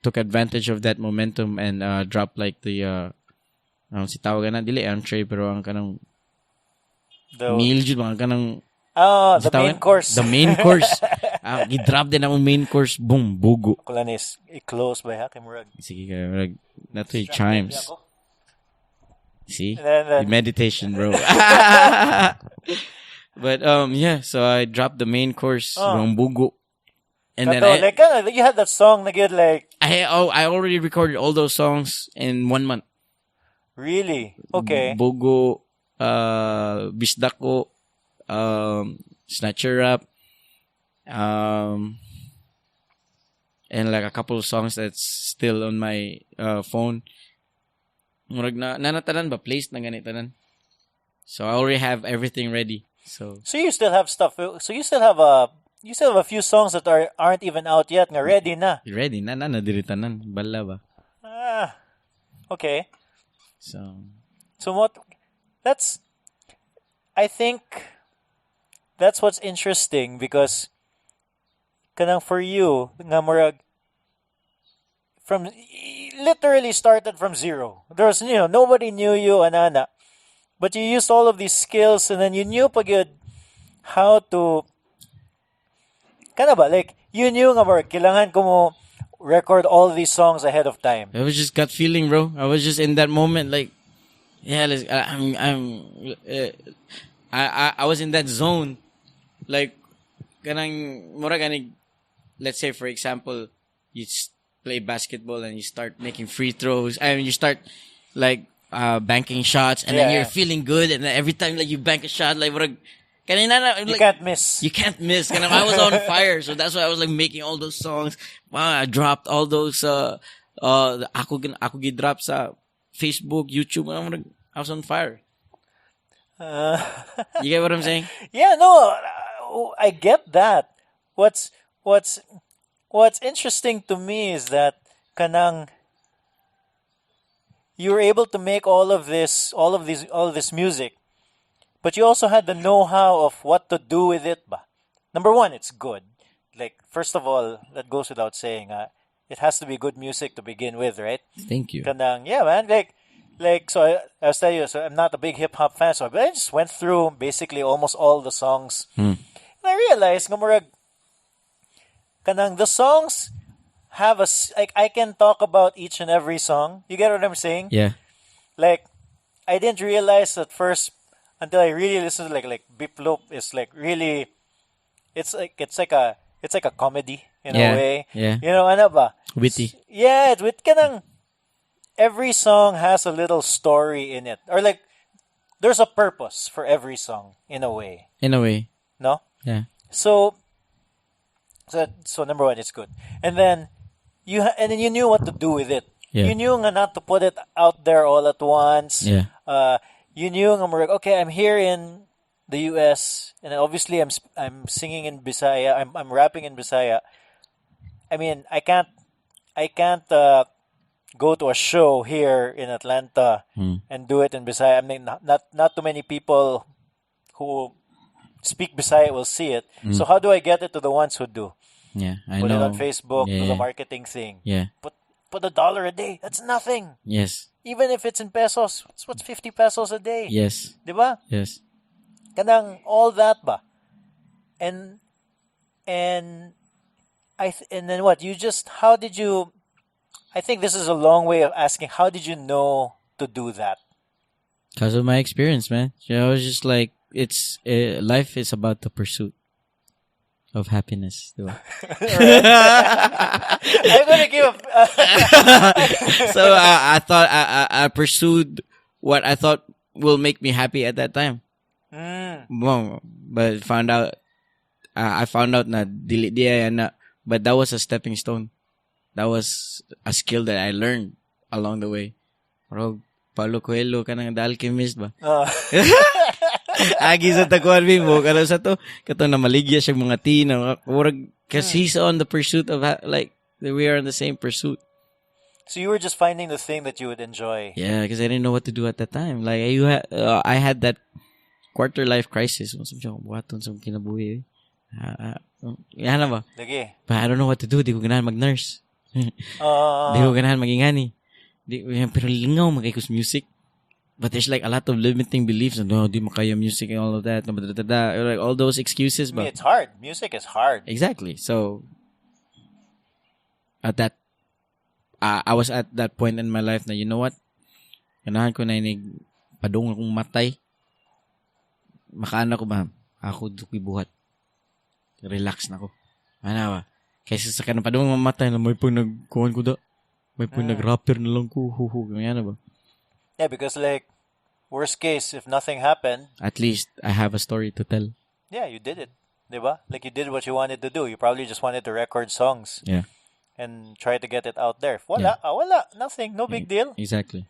took advantage of that momentum and dropped like the si tawagan na dili entree pero ang kanang meal jud mga kanang the main course. The main course. Gi-drop din akong main course. Boom, Bogo. Kulanis, i-close by Hakim Rug. Sige ka, Rug. Natoy chimes. See? Then, meditation, bro. But yeah, so I dropped the main course, yung Bogo. And then you had that song na good like I already recorded all those songs in 1 month. Really? Okay. Bogo, Bisdako, Snatcher Rap, and like a couple of songs that's still on my phone. Murag na nanatanan ba placed na ganitanan. So I already have everything ready. So you still have stuff. So you still have a few songs that aren't even out yet. Nga ready na. Ready na nadiritanan bala ba. Okay. So what? I think that's what's interesting because kanang for you nga murag from literally started from zero. There was nobody knew you anana, but you used all of these skills and then you knew pagid how to kana ba like you knew nga murag kailangan ko mo record all these songs ahead of time. It was just gut feeling, bro. I was just in that moment, like, yeah, I was in that zone, like, let's say for example, you play basketball and you start making free throws, and you start like banking shots, and then you're feeling good, and then every time like you bank a shot, like you can't miss. You can't miss. I was on fire, so that's why I was like making all those songs. Wow, I dropped all those ako gi-drop sa Facebook, YouTube. I was on fire. You get what I'm saying? Yeah, no, I get that. What's interesting to me is that kanang you were able to make all of this music. But you also had the know-how of what to do with it. Ba? Number one, it's good. Like, first of all, that goes without saying. It has to be good music to begin with, right? Thank you. Kanang, yeah, man. Like, so I was telling you, so I'm not a big hip-hop fan, but I just went through basically almost all the songs. And I realized, kanang, the songs have like, I can talk about each and every song. You get what I'm saying? Yeah. Like, I didn't realize at first, until I really listened to like Beplop is like really, it's like a comedy in a way. Yeah. Ano ba? Witty. Yeah, it's with kanang every song has a little story in it, or like there's a purpose for every song in a way. In a way. No. Yeah. So number one, it's good, and then you knew what to do with it. Yeah. You knew nga not to put it out there all at once. Yeah. You knew okay, I'm here in the US, and obviously I'm singing in Bisaya. I'm rapping in Bisaya. I mean, I can't go to a show here in Atlanta and do it in Bisaya. I mean, not too many people who speak beside it will see it. So how do I get it to the ones who do? Yeah, I Put know. it on Facebook, do the Yeah. marketing thing. Yeah. Put $1 a day. That's nothing. Yes. Even if it's in pesos, what's 50 pesos a day? Yes. Diba? Yes. Kanang all that ba? And and and then what? How did you? I think this is a long way of asking. How did you know to do that? Because of my experience, man. I was just like, life is about the pursuit of happiness. Diba? I'm gonna give. So I thought I pursued what I thought will make me happy at that time. Well, but I found out na dili diya na, but that was a stepping stone. That was a skill that I learned along the way. Bro, Paulo Coelho ka ng The Alchemist ba? Agi sa takuan mo kana sa to kato na maligya siya mga tina because he's on the pursuit of we are on the same pursuit. So you were just finding the thing that you would enjoy. Yeah, because I didn't know what to do at that time. Like I had that quarter life crisis. Buhaton sa kinabuhi. Yan na ba? Lagi. But I don't know what to do. Di ko ganahan mag-nurse. Di ko ganahan magingani. Pero lingaw mag-ikos music. But there's like a lot of limiting beliefs. No, di makaya music and all of that. Like all those excuses. I mean, it's hard. Music is hard. Exactly. So at that, I was at that point in my life na, you know what? Ganahan ko na inig padung akong matay. Makaana ko ba? Ako duki buhat. Relax na ko. Ano ba? Kaysa sa kanang padung mamatay na may po nagkuhan ko da. May po nag-rapper na lang ko. Ganyan ba? Yeah, because like, worst case, if nothing happened, at least I have a story to tell. Yeah, you did it. Diba? Like you did what you wanted to do. You probably just wanted to record songs. Yeah. And try to get it out there. Wala. Nothing. No big deal. Exactly.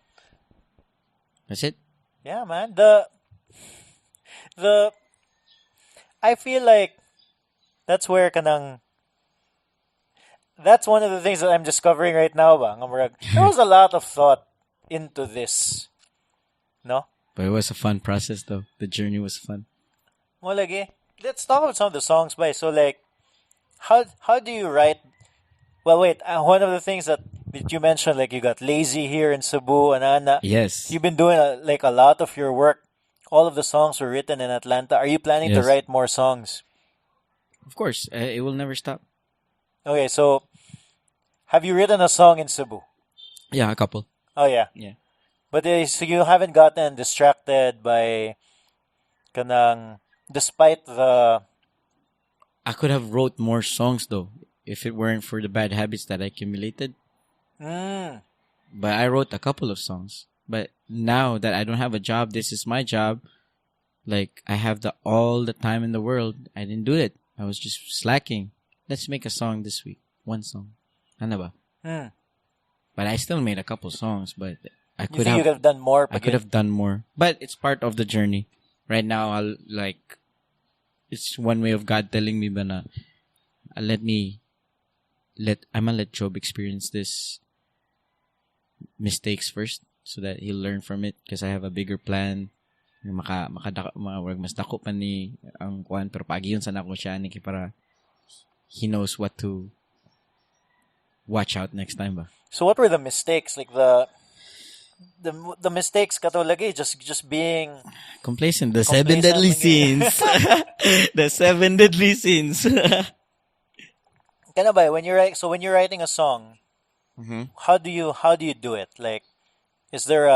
That's it. Yeah, man. I feel like that's where that's one of the things that I'm discovering right now, ba? There was a lot of thought into this. No? But it was a fun process though. The journey was fun. Well, let's talk about some of the songs, by. So like, how do you write? Well, wait. One of the things that you mentioned, like you got lazy here in Cebu, and yes, you've been doing a lot of your work. All of the songs were written in Atlanta. Are you planning to write more songs? Of course, it will never stop. Okay, so have you written a song in Cebu? Yeah, a couple. Oh yeah. Yeah. But so you haven't gotten distracted by despite the. I could have wrote more songs though if it weren't for the bad habits that I accumulated. But I wrote a couple of songs. But now that I don't have a job, this is my job. Like I have all the time in the world. I didn't do it. I was just slacking. Let's make a song this week. One song. Ano ba? But I still made a couple songs. But I could have. You could have done more. I could have done more. But it's part of the journey. Right now, it's one way of God telling me, "Bana, I'm gonna let Job experience this mistakes first, so that he'll learn from it. Because I have a bigger plan. Mas dako pa ni ang kuan, pero pagiyon sana ko siya ni para he knows what to watch out next time ba." So what were the mistakes? Like the mistakes kato lagi just being complacent. The 7 deadly sins. The 7 deadly sins. Kana ba when you're writing a song, how do you do it? Like, is there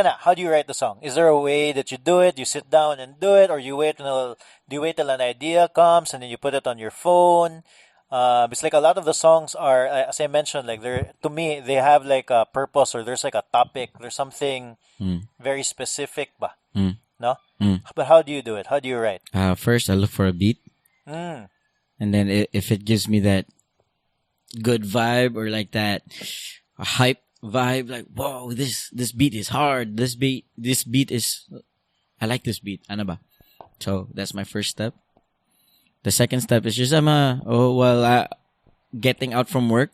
how do you write the song? Is there a way that you do it? You sit down and do it, or do you wait till an idea comes and then you put it on your phone? It's like a lot of the songs are, as I mentioned, like to me they have like a purpose, or there's like a topic. There's something very specific, ba? No. But how do you do it? How do you write? First, I look for a beat, and then if it gives me that good vibe or like that hype vibe, like whoa, this beat is hard. This beat is, I like this beat. Ano ba? So that's my first step. The second step is just getting out from work,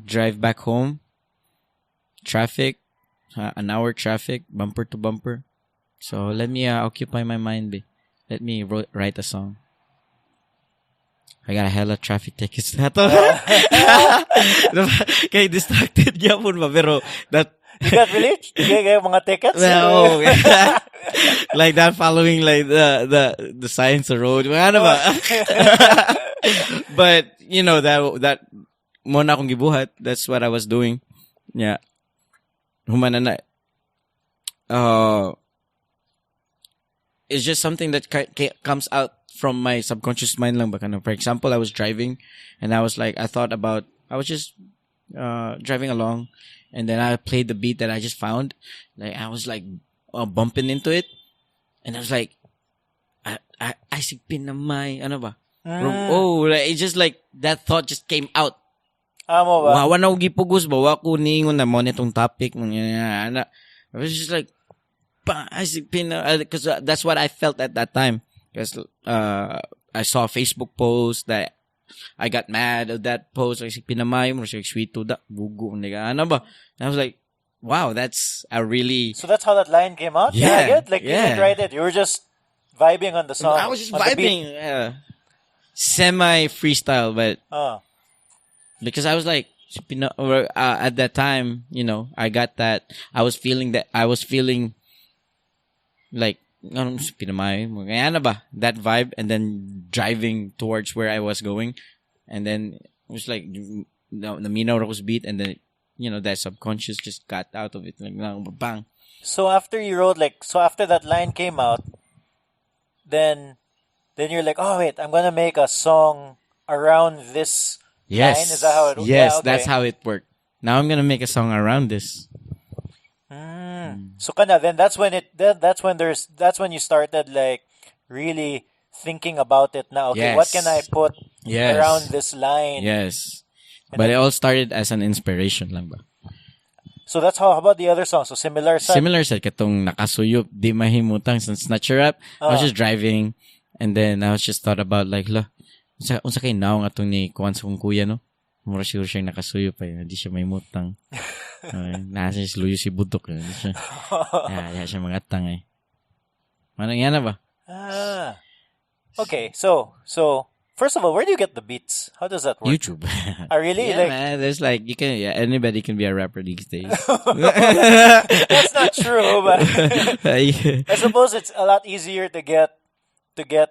drive back home, traffic, an hour traffic, bumper to bumper, So let me occupy my mind, be. Let me write a song. I got a hella traffic tickets na to. Kaya distracted niya po ba? Pero that... You got really? You got mga tickets? Well, like that following like the signs of road. Ano ba? But, you know, that muna akong gibuhat. That's what I was doing. Yeah. Humana na. It's just something that comes out from my subconscious mind lang. For example, I was driving and I was just driving along and then I played the beat that I just found. Like, I was like bumping into it and I was like, I sigpin na may, ano ba? Oh, like, it's just like that thought just came out. Amo ba? Wawa na ko gipugos ba? Wawa ko ningon na mo nitong topic. I was just like, because that's what I felt at that time. Because I saw a Facebook post that I got mad at that post. Like, pinamay mo, sweet to that bugo. Ano ba? And I was like, wow, that's a really... So that's how that line came out? Yeah. Good? Like, you didn't write it. You were just vibing on the song. I was just vibing. Semi-freestyle, but... Because I was like, at that time, you know, I got that. I was feeling like, that vibe, and then driving towards where I was going, and then it was like the Minaw was beat, and then, you know, that subconscious just got out of it, like bang. So after you wrote, after that line came out, then you're like, oh wait, I'm gonna make a song around this line. Is that how it worked? Yes, yeah, okay. That's how it worked. Now I'm gonna make a song around this. So kana, then that's when you started like really thinking about it now. Okay, Yes. what can I put Yes. around this line? Yes. And But then- it all started as an inspiration lang ba? So that's how about the other songs? So similar sa Similar sa katong nakasuyop, di mahimutang sa Snatcher Rap. I was just driving, and then I was just thought about like, unsa kay naong atong ni kuan sa kong kuya, no? Mura siguro siyang nakasuyop pa, hindi siya mahimutang. Nasa siya luyo si Budok. Hindi siya. Kaya siya mga tang eh. Manang yan na ba? Okay, so first of all, where do you get the beats? How does that work? YouTube. Really? Yeah, man. There's like, anybody can be a rapper these days. That's not true, but I suppose it's a lot easier to get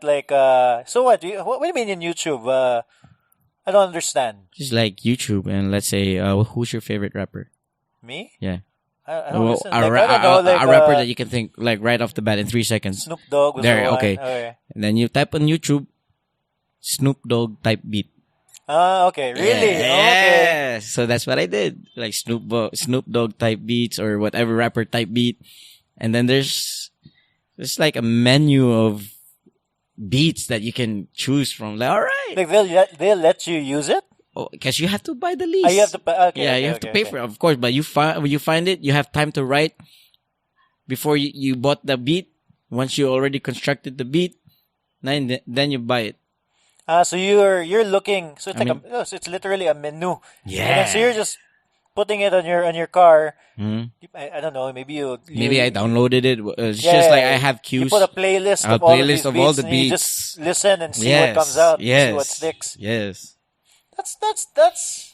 like so what do you mean in YouTube? I don't understand. Just like YouTube, and let's say, who's your favorite rapper? Me? Yeah. I don't Well, listen. I don't know, like a rapper that you can think like right off the bat in 3 seconds. Snoop Dogg was There, the one. okay. And then you type on YouTube, Snoop Dogg type beat. Okay. Really? Yeah. Okay. So that's what I did. Like Snoop Dogg type beats or whatever rapper type beat. And then there's like a menu of beats that you can choose from. Like, all right. Like they'll let you use it? Because you have to buy the lease. You have to pay. Okay. Yeah, okay, you have okay, to pay for it, of course. But when you find it, you have time to write before you bought the beat. Once you already constructed the beat, then you buy it. So you're looking. So it's it's literally a menu. Yeah. And then, so you're just putting it on your car. Mhm. I don't know. Maybe Maybe I downloaded it. It's Yeah, just like yeah, I have cues. You put a playlist A of all playlist of, of all these the beats, and you beats. just listen and see Yes. what comes out. Yes. See what sticks. Yes. That's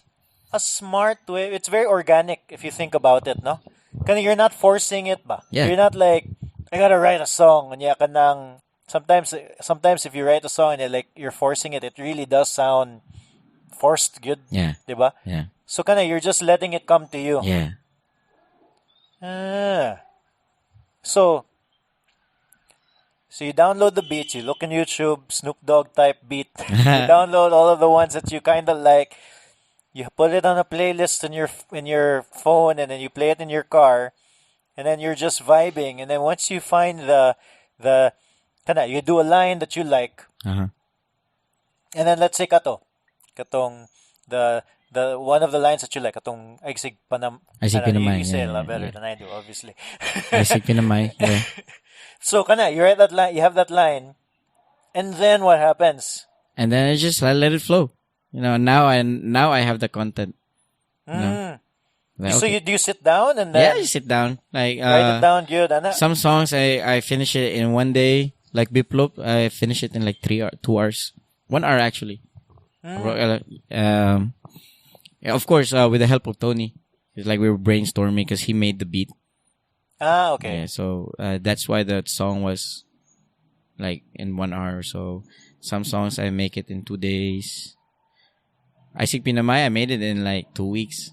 a smart way. It's very organic if you think about it, no? Because you're not forcing it, ba? Yeah. You're not like, I gotta write a song. And sometimes if you write a song and you're forcing it, it really does sound forced good. Yeah. Diba? Yeah. So you're just letting it come to you. Yeah. So you download the beats, you look in YouTube, Snoop Dogg type beat. You download all of the ones that you kind of like. You put it on a playlist in your phone, and then you play it in your car, and then you're just vibing. And then once you find you do a line that you like, Uh-huh. and then let's say katong the one of the lines that you like, katong Agsig Panam. Agsig You Pinamay, say it a yeah, lot better yeah. than I do, obviously. Basic pinamay. Yeah. So you write that line, you have that line, and then what happens? And then I let it flow. You know, now I have the content. You know? Like, So okay. do you sit down and Yeah, then you sit down. Like write it down, good, ano? some songs I finish it in one day. Like Beplop, I finish it in like 2 hours. 1 hour actually. Yeah, of course, with the help of Tony. It's like we were brainstorming because he made the beat. Okay. Yeah, so that's why the song was like in 1 hour. So some songs I make it in 2 days. I think Pinamay, I made it in like 2 weeks.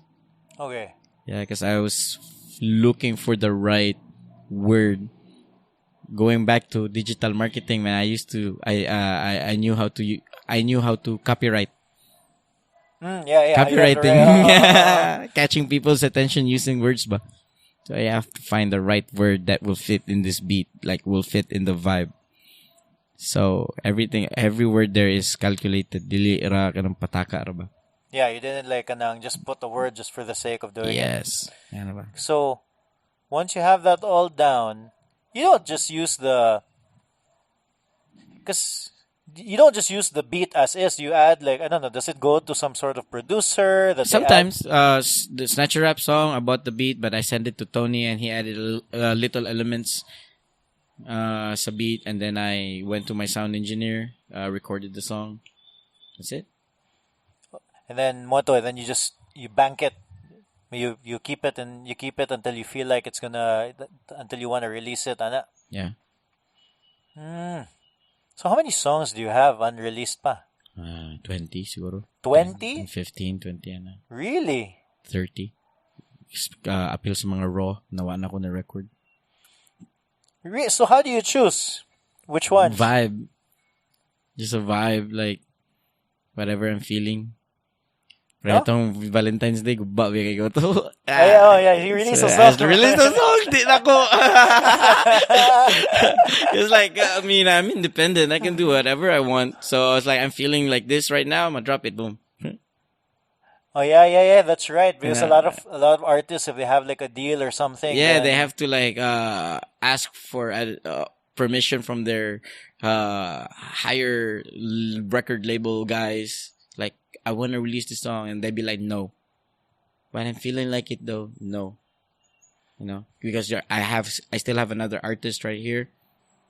Okay. Yeah, because I was looking for the right word. Going back to digital marketing, man, I knew how to copyright. Yeah, yeah. You have the Copywriting, right- catching people's attention using words, but so I have to find the right word that will fit in this beat, like will fit in the vibe. So every word there is calculated. Dili ra ka ng pataka ra ba? Yeah, you didn't like kanang just put the word just for the sake of doing it. Yes. Yan ba? So once you have that all down, you don't just use because you don't just use the beat as is. You add like I don't know. Does it go to some sort of producer that they add? Sometimes the Snatcher Rap song, I bought the beat, but I sent it to Tony and he added little elements sa beat, and then I went to my sound engineer, recorded the song. That's it. And then moto, then you bank it. You keep it and you keep it until you feel like it's until you want to release it. Ana. Yeah. So how many songs do you have unreleased pa? 20 siguro. 20? 15, 20 ano. Really? 30. Appeal sa mga raw, nawa na ko na record. So how do you choose? Which one? Vibe. Just a vibe, like, whatever I'm feeling. Pero itong Valentine's Day, guba, bigay ko to. Yeah, he released a song. Release the song, di na ko. It's like, I'm independent. I can do whatever I want. So I was like, I'm feeling like this right now. I'm gonna drop it, boom. Oh yeah, that's right. Because a lot of artists, if they have like a deal or something, Yeah, then they have to like ask for permission from their higher record label guys. Like, I want to release the song, and they'd be like, no. But I'm feeling like it though, no. You know, because I still have another artist right here.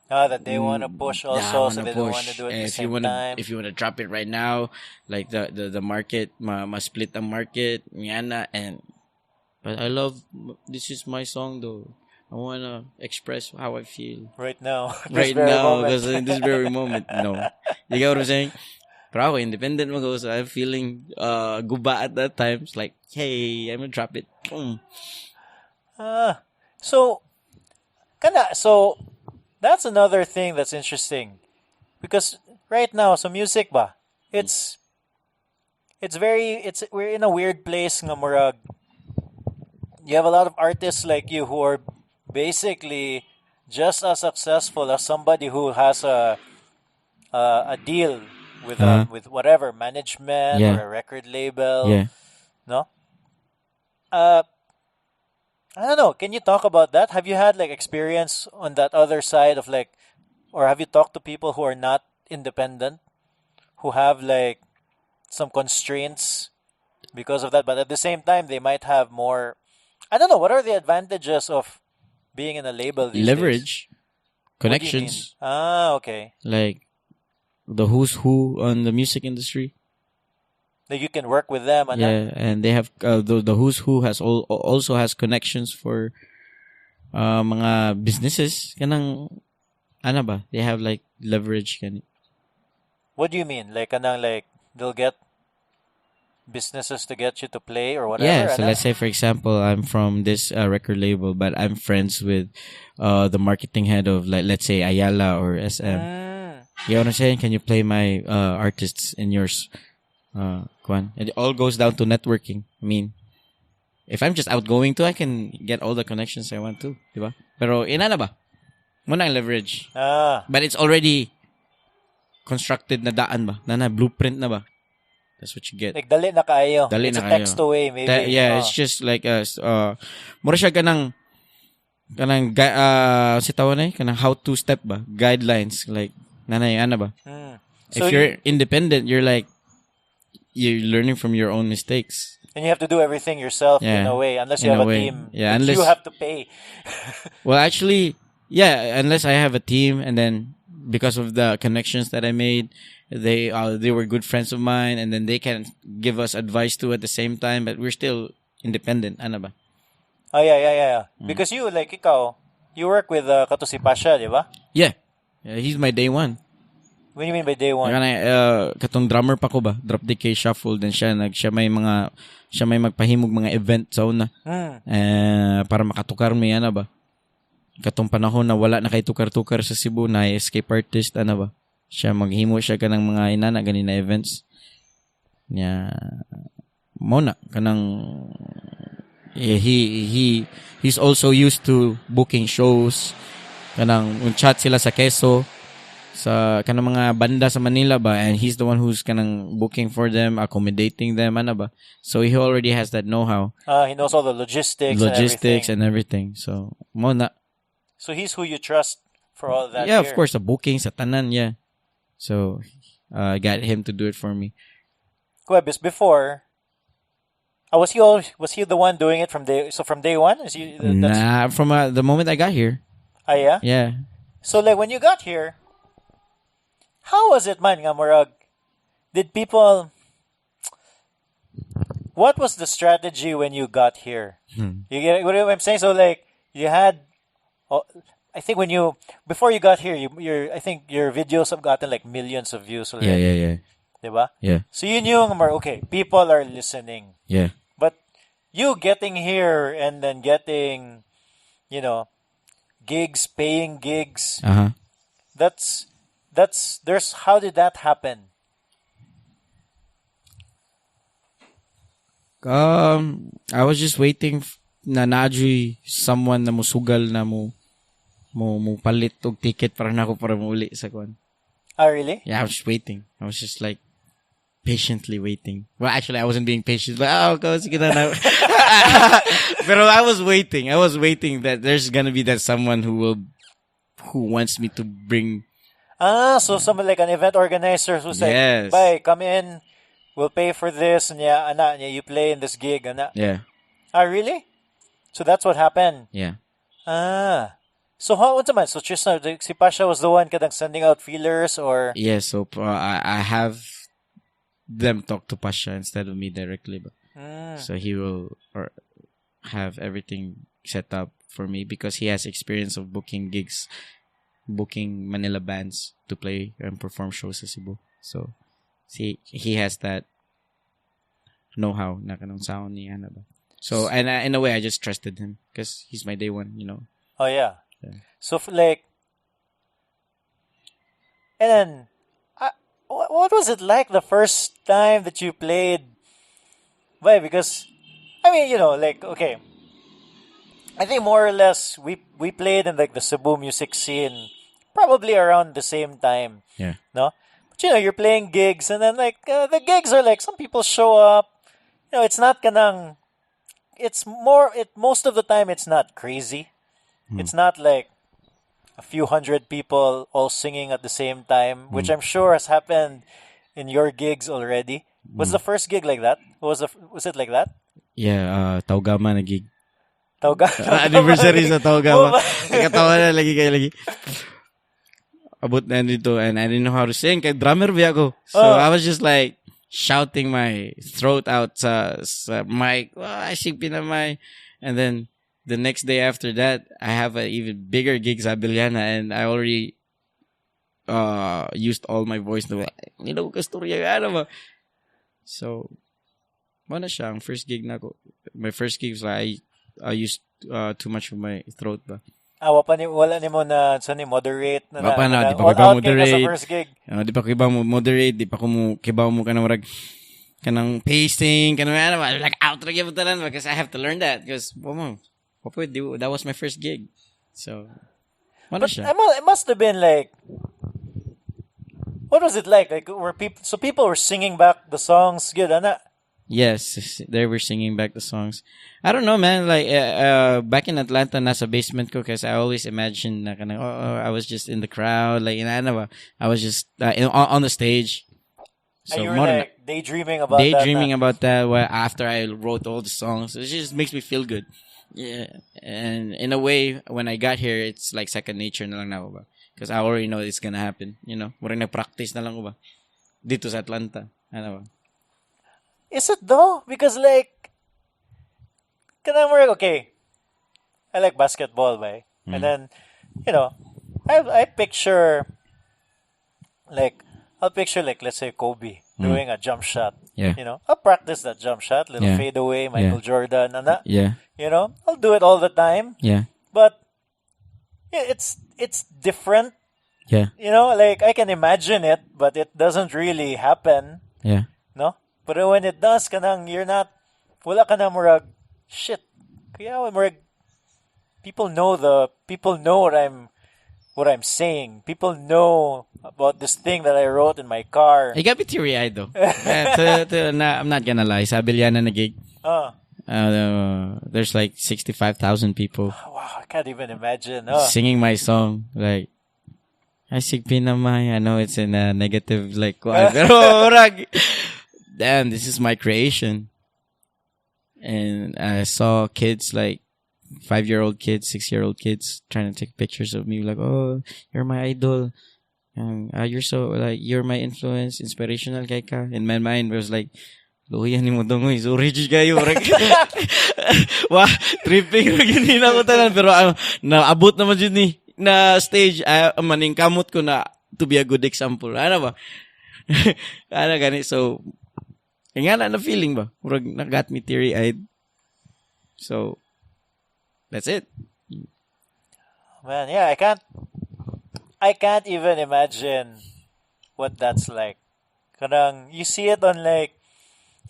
that they want to push also, so they don't want to do it at the If you same time. if you wanna drop it right now, like the market, split the market, yana, and but I love this is my song though. I wanna express how I feel Right now, right now because in this very moment, no. You get what I'm saying? Pero ako, independent mo go, so I'm feeling guba at that time. It's like, hey, I'm gonna drop it. Boom. So that's another thing that's interesting because right now, so music ba, we're in a weird place nga murag. You have a lot of artists like you who are basically just as successful as somebody who has a deal with with whatever management Yeah. or a record label. Yeah. No. I don't know. Can you talk about that? Have you had like experience on that other side of like, or have you talked to people who are not independent, who have like some constraints because of that, but at the same time they might have more. I don't know. What are the advantages of being in a label these days? Leverage, What do you mean? connections, Okay. like the who's who on the music industry. Like you can work with them and Yeah, and they have the who's who also has connections for mga businesses. Kanang ano ba? They have like leverage. what do you mean? Like kanang like they'll get businesses to get you to play or whatever. Yeah, so ano? let's say for example, I'm from this record label, but I'm friends with the marketing head of like let's say Ayala or SM. You know what I'm saying? Can you play my artists in yours? Kwan. It all goes down to networking. I mean, if I'm just outgoing too, I can get all the connections I want to, diba? Pero ina na ba? Muna ang leverage. But it's already constructed na daan ba? Na blueprint na ba? That's what you get. Like dali na kayo. Dali It's na a kayo. text away maybe. Yeah, it's just like mura siya kanang si tawon ay kanang how to step ba? Guidelines like nanay ana ba? So If you're independent, you're learning from your own mistakes. And you have to do everything yourself in a way, unless you in have a a way. team. Yeah, Which unless you have to pay. well, actually, yeah, unless I have a team, and then because of the connections that I made, they were good friends of mine, and then they can give us advice too at the same time. But we're still independent, ano ba? Oh, yeah. Because you, like, ikaw, you work with Kato si Pasha, di ba? Yeah, he's my day one. What do you mean by day one? Katong drummer pa ko ba? Drop the K shuffle, then siya may magpahimog mga event sa una. Para makatukar mi ano ba? Katong panahon na wala na kay tukar-tukar sa Cebu na escape artist ano ba? Siya maghimo siya kanang mga inana gani na events. Nya mo na kanang he's also used to booking shows. Kanang unchat sila sa Quezon sa kanang mga banda sa Manila ba, and he's the one who's kanang booking for them, accommodating them ano ba. So he already has that know-how. He knows all the logistics and everything. So mo na. So he's who you trust for all that. Yeah, of course, the booking sa tanan, yeah. So I got him to do it for me. Kuwebis, before, was he the one doing it from day one? Is he? Nah, from the moment I got here. Ah, yeah? Yeah. So, like, when you got here, how was it, man, nga murag? Did people... What was the strategy when you got here? You get what I'm saying? So, like, you had... I think before you got here, I think your videos have gotten, like, millions of views already. Yeah. Diba? Yeah. So, you knew, okay, people are listening. Yeah. But you getting here and then getting, gigs, paying gigs. How did that happen? I was just waiting na nadri someone na musugal na mo palit og ticket para nako para muli sa kwan. Ah, really? Yeah, I was just waiting. I was just like patiently waiting. Well, actually, I wasn't being patient. But sige na. Pero I was waiting. That there's gonna be that someone who wants me to bring. So someone like an event organizer who's yes. like, bye, come in, we'll pay for this, and you play in this gig, Yeah. Ah, really? So that's what happened. Yeah. So what's man? So just si Pasha was the one kadang sending out feelers, or yeah. So I have them talk to Pasha instead of me directly, but so he will have everything set up for me because he has experience of booking gigs, booking Manila bands to play and perform shows in Cebu. So see, he has that know-how na kanang sound ni ano ba. So and in a way I just trusted him because he's my day one, Oh yeah. So and then what was it like the first time that you played? Why? Because I mean, okay. I think more or less we played in like the Cebu music scene probably around the same time. Yeah. No? But you're playing gigs and then like the gigs are like some people show up. It's not kanang most of the time it's not crazy. It's not like a few hundred people all singing at the same time, which I'm sure has happened in your gigs already. Was the first gig like that? Was it like that? Yeah, Taugama na gig. Anniversary sa Taugama. Nakatawa na lagi. Abot na dito and I didn't know how to sing. Kaya drummer ba ako? So I was just like shouting my throat out sa mic. I sing pinamay. And then the next day after that, I have an even bigger gig sa Abiliana and I already used all my voice to kasturya. So, wala siya. Ang first gig na ko. My first gig was like, I used too much of my throat ba. Wala ni mo na moderate na Wapa na, di pa all ko out moderate. sa first gig. Di pa ko iba mo moderate, di pa ko mo kibaw mo kanang pacing, like out ra gyud tanan because I have to learn that because that was my first gig. So, wala siya. It must have been like, what was it like? Like people were singing back the songs, good, ana? Yes, they were singing back the songs. I don't know, man. Like back in Atlanta, nasa basement ko, because I always imagined na kanang, I was just in the crowd, like I was just on the stage. So and you were like like daydreaming about that. Daydreaming about that after I wrote all the songs. It just makes me feel good. Yeah. And in a way, when I got here, it's like second nature na lang na ako ba? Because I already know it's gonna happen. You know? Murag nag-practice na lang ko ba? Dito sa Atlanta. Ano ba? Is it though? Because like, okay, I like basketball, right? And then, you know, I picture like, I'll picture like, let's say Kobe doing a jump shot. Yeah. You know, I'll practice that jump shot, little Yeah. fade away, Michael Yeah. Jordan, and that. Yeah. You know, I'll do it all the time. Yeah. But yeah, it's different. Yeah. You know, like I can imagine it, but it doesn't really happen. Yeah. No? But when it does, kanang you're not, wala ka na murag, shit. Kaya murag, people know what I'm saying. People know about this thing that I wrote in my car. I got me teary-eyed though. I'm not gonna lie. Sa Abiliana na gig, there's like 65,000 people Wow, I can't even imagine. singing my song. Like, I I know it's in a negative like, pero murag, damn, this is my creation. And I saw kids like 5-year-old kids, 6-year-old kids trying to take pictures of me. Like, oh, you're my idol. You're so like, you're my influence, inspirational kay ka. In my mind, it was like, Luya ni mo dong, so rich kayo. Wah, tripping gini na ko tanan, pero naabot naman yun ni na stage. Maning kamot ko na to be a good example. Ano ba? Ano gani? So, nga na feeling ba? Murag na got me teary-eyed. So, that's it. Man, yeah, I can't even imagine what that's like. Kadang you see it on like,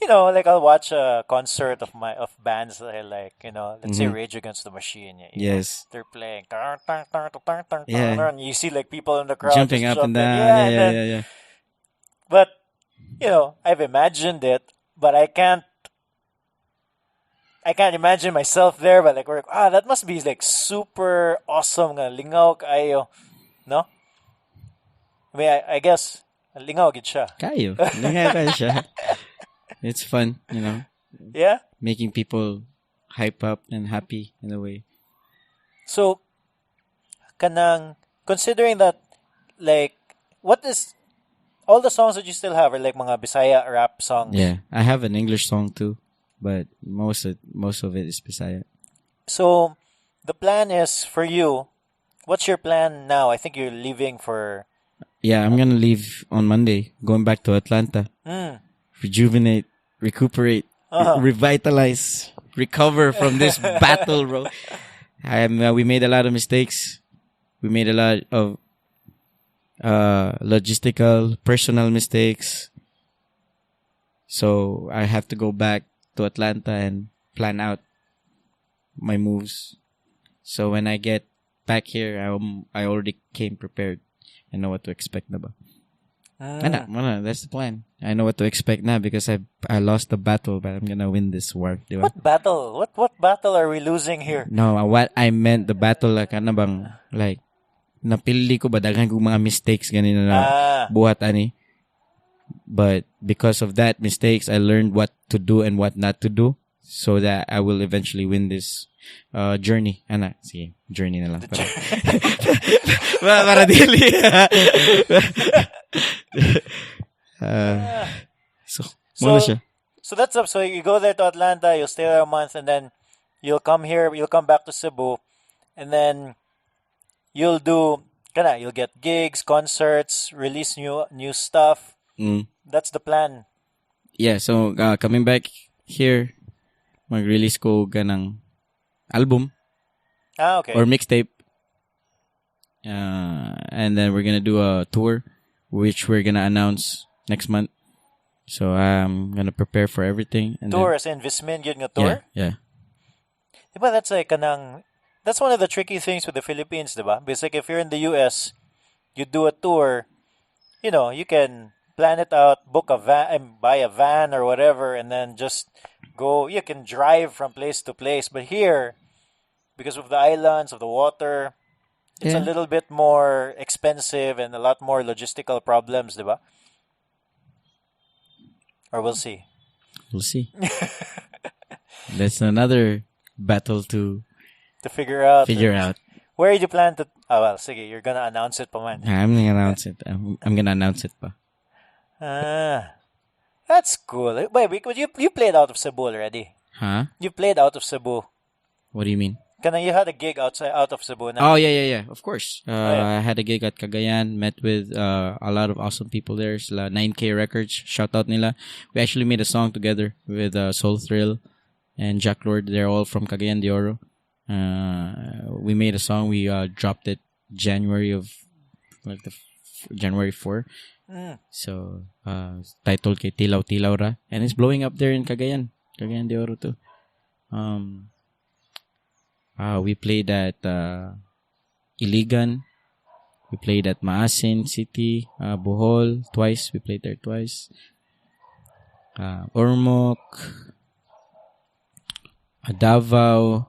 you know, like I'll watch a concert of bands that I like, you know, let's say Rage Against the Machine. You know, Yes. they're playing. Yeah. And you see like people in the crowd Jumping just up and jumping. down. and then- Yeah. But, you know, I've imagined it, but I can't imagine myself there. But like, that must be like super awesome. Nga, lingaw kayo, no? I mean, I guess lingaw gid siya. Kayo. Lingay kayo siya. It's fun, you know, Yeah. making people hype up and happy in a way. So, kanang considering that, like, what is all the songs that you still have are like mga Bisaya rap songs. Yeah, I have an English song too, but most of it is Bisaya. So, the plan is for you. What's your plan now? I think you're leaving for. Yeah, I'm gonna leave on Monday, going back to Atlanta, rejuvenate, recuperate, revitalize, recover from this battle, bro. We made a lot of mistakes. We made a lot of logistical, personal mistakes. So I have to go back to Atlanta and plan out my moves. So when I get back here, I already came prepared. I know what to expect na ba. That's the plan. I know what to expect now because I lost the battle, but I'm gonna win this war. Di ba? What battle? What battle are we losing here? No, what I meant, the battle, like, ano bang, like, napili ko ba, daghan ko mga mistakes ganina na buhat ani. But because of that mistakes, I learned what to do and what not to do so that I will eventually win this journey. Sige, journey na lang. Para dili. Muna siya. So that's up. So you go there to Atlanta, you'll stay there a month, and then you'll come here, you'll come back to Cebu, and then you'll get gigs, concerts, release new stuff. That's the plan. Yeah, so coming back here, mag-release ko ganang album Okay. or mixtape. And then we're gonna do a tour, which we're gonna announce next month. So I'm gonna prepare for everything. And Tour as in Vismin yun nga tour? Yeah. Diba that's like that's one of the tricky things with the Philippines, diba? Because like if you're in the US, you do a tour, you know, you can plan it out, book a van, buy a van or whatever, and then just go. You can drive from place to place. But here, because of the islands, of the water, it's a little bit more expensive and a lot more logistical problems, diba? or we'll see. We'll see. That's another battle to To figure out. figure out. Where did you plan to... Oh, well, sige, you're gonna announce it pa man. I'm gonna announce it. I'm gonna announce it pa. That's cool. Wait, because you played out of Cebu already. Huh? You played out of Cebu. What do you mean? You had a gig out of Cebu na. Oh, yeah. Of course. yeah. I had a gig at Cagayan, met with a lot of awesome people there. Sila 9K Records, shout out nila. We actually made a song together with Soul Thrill and Jack Lord. They're all from Cagayan de Oro. We made a song. We dropped it January 4. So, titled kay Tilaw Tilaw Ra. And it's blowing up there in Cagayan de Oro too. We played at Iligan. We played at Maasin City, Bohol twice. We played there twice. Ormoc, Davao.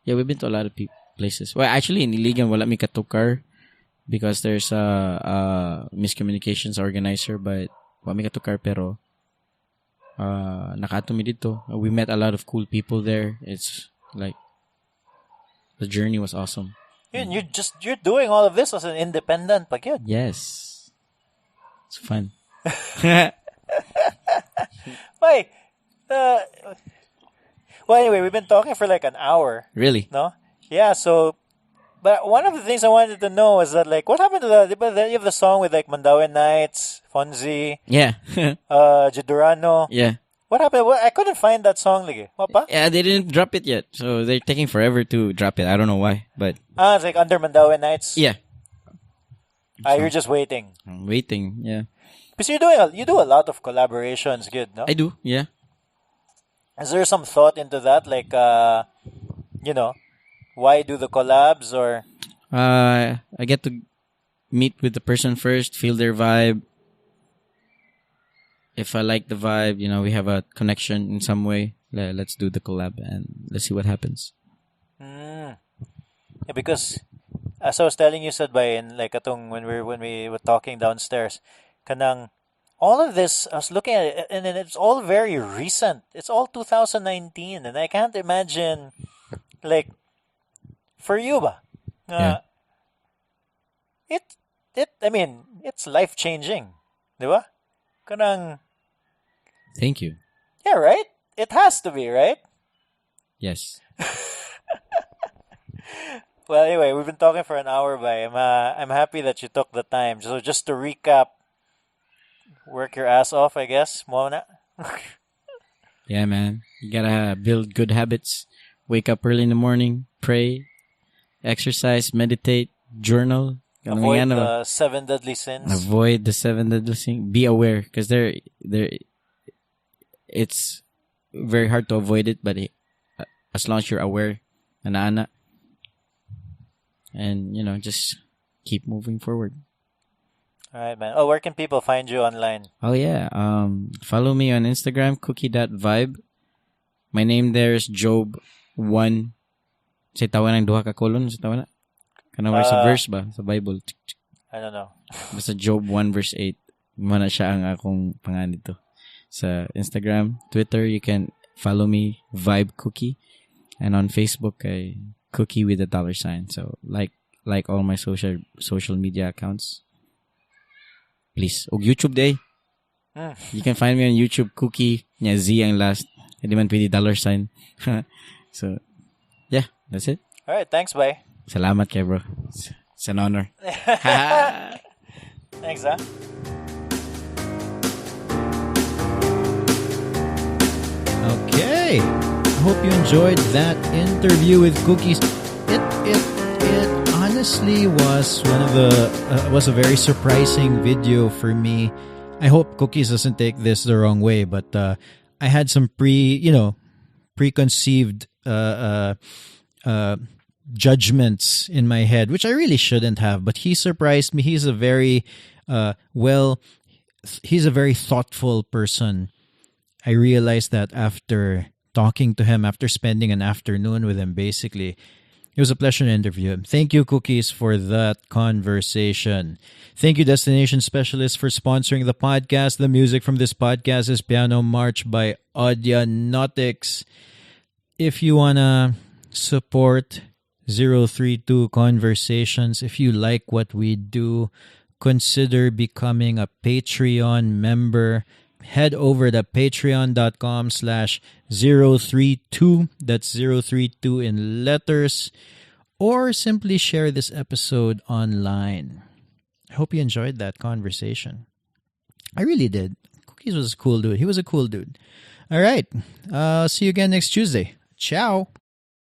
Yeah, we've been to a lot of places. Well, actually, in Iligan, wala mi katukar because there's a miscommunications organizer, but wala mi katukar pero nakato mi dito. We met a lot of cool people there. It's like the journey was awesome. You're doing all of this as an independent pagyud. Yes. It's fun. Wait. Well, anyway, we've been talking for like an hour. Really? No? Yeah, so... But one of the things I wanted to know is that, like, what happened to you have the song with, like, Mandaue Nights, Fonzie, Yeah. Jadurano. Yeah. What happened? I couldn't find that song, lagi. What pa? Yeah, they didn't drop it yet. So they're taking forever to drop it. I don't know why, but... It's like Under Mandaue Nights? Yeah. You're just waiting. I'm waiting, yeah. Because you do a lot of collaborations, good, no? I do, yeah. Is there some thought into that? Like, why do the collabs or... I get to meet with the person first, feel their vibe. If I like the vibe, we have a connection in some way. Let's do the collab and let's see what happens. Yeah, because as I was telling you, Sadbay, and like atong when we were talking downstairs, kanang all of this, I was looking at it, and then it's all very recent. It's all 2019, and I can't imagine, like, for you, ba? Yeah. I mean, it's life changing, di ba? Kanang, Thank you. yeah, right? It has to be, right? Yes. Well, anyway, we've been talking for an hour, by. I'm happy that you took the time. So just to recap, work your ass off, I guess. Mona. Yeah, man. You gotta build good habits. Wake up early in the morning, pray, exercise, meditate, journal. Avoid the 7 deadly sins. Avoid the 7 deadly sins. Be aware, because it's very hard to avoid it, but as long as you're aware, and just keep moving forward. All right, man. Oh, where can people find you online? Oh yeah, follow me on Instagram, cookie.vibe. My name there is Job1. Say tawa ng duha ka kolon, sa tawa na. Kanaway sa verse ba? Sa Bible. I don't know. Basta Job 1 verse 8. Muna siya ang akong pangalan dito. Sa Instagram, Twitter, you can follow me, Vibe Cookie. And on Facebook, Cookie with a $sign. So, like all my social media accounts. Please. O YouTube day. You can find me on YouTube, Cookie. Nya Z ang last. Hindi man pwede $sign. So, yeah, that's it. All right, thanks, bye. Salamat kay bro. It's an honor. Thanks, huh? Okay. I hope you enjoyed that interview with Cookies. It honestly was was a very surprising video for me. I hope Cookies doesn't take this the wrong way, but I had some preconceived judgments in my head, which I really shouldn't have. But he surprised me. He's a very he's a very thoughtful person. I realized that after talking to him, after spending an afternoon with him, basically, It was a pleasure to interview him. Thank you, Cookies, for that conversation. Thank you, Destination Specialist, for sponsoring the podcast. The music from this podcast is Piano March by Audionautics. If you want to support 032 Conversations, if you like what we do, consider becoming a Patreon member. Head over to patreon.com/032. That's 032 in letters. Or simply share this episode online. I hope you enjoyed that conversation. I really did. Cookies was a cool dude. He was a cool dude. All right. See you again next Tuesday. Ciao.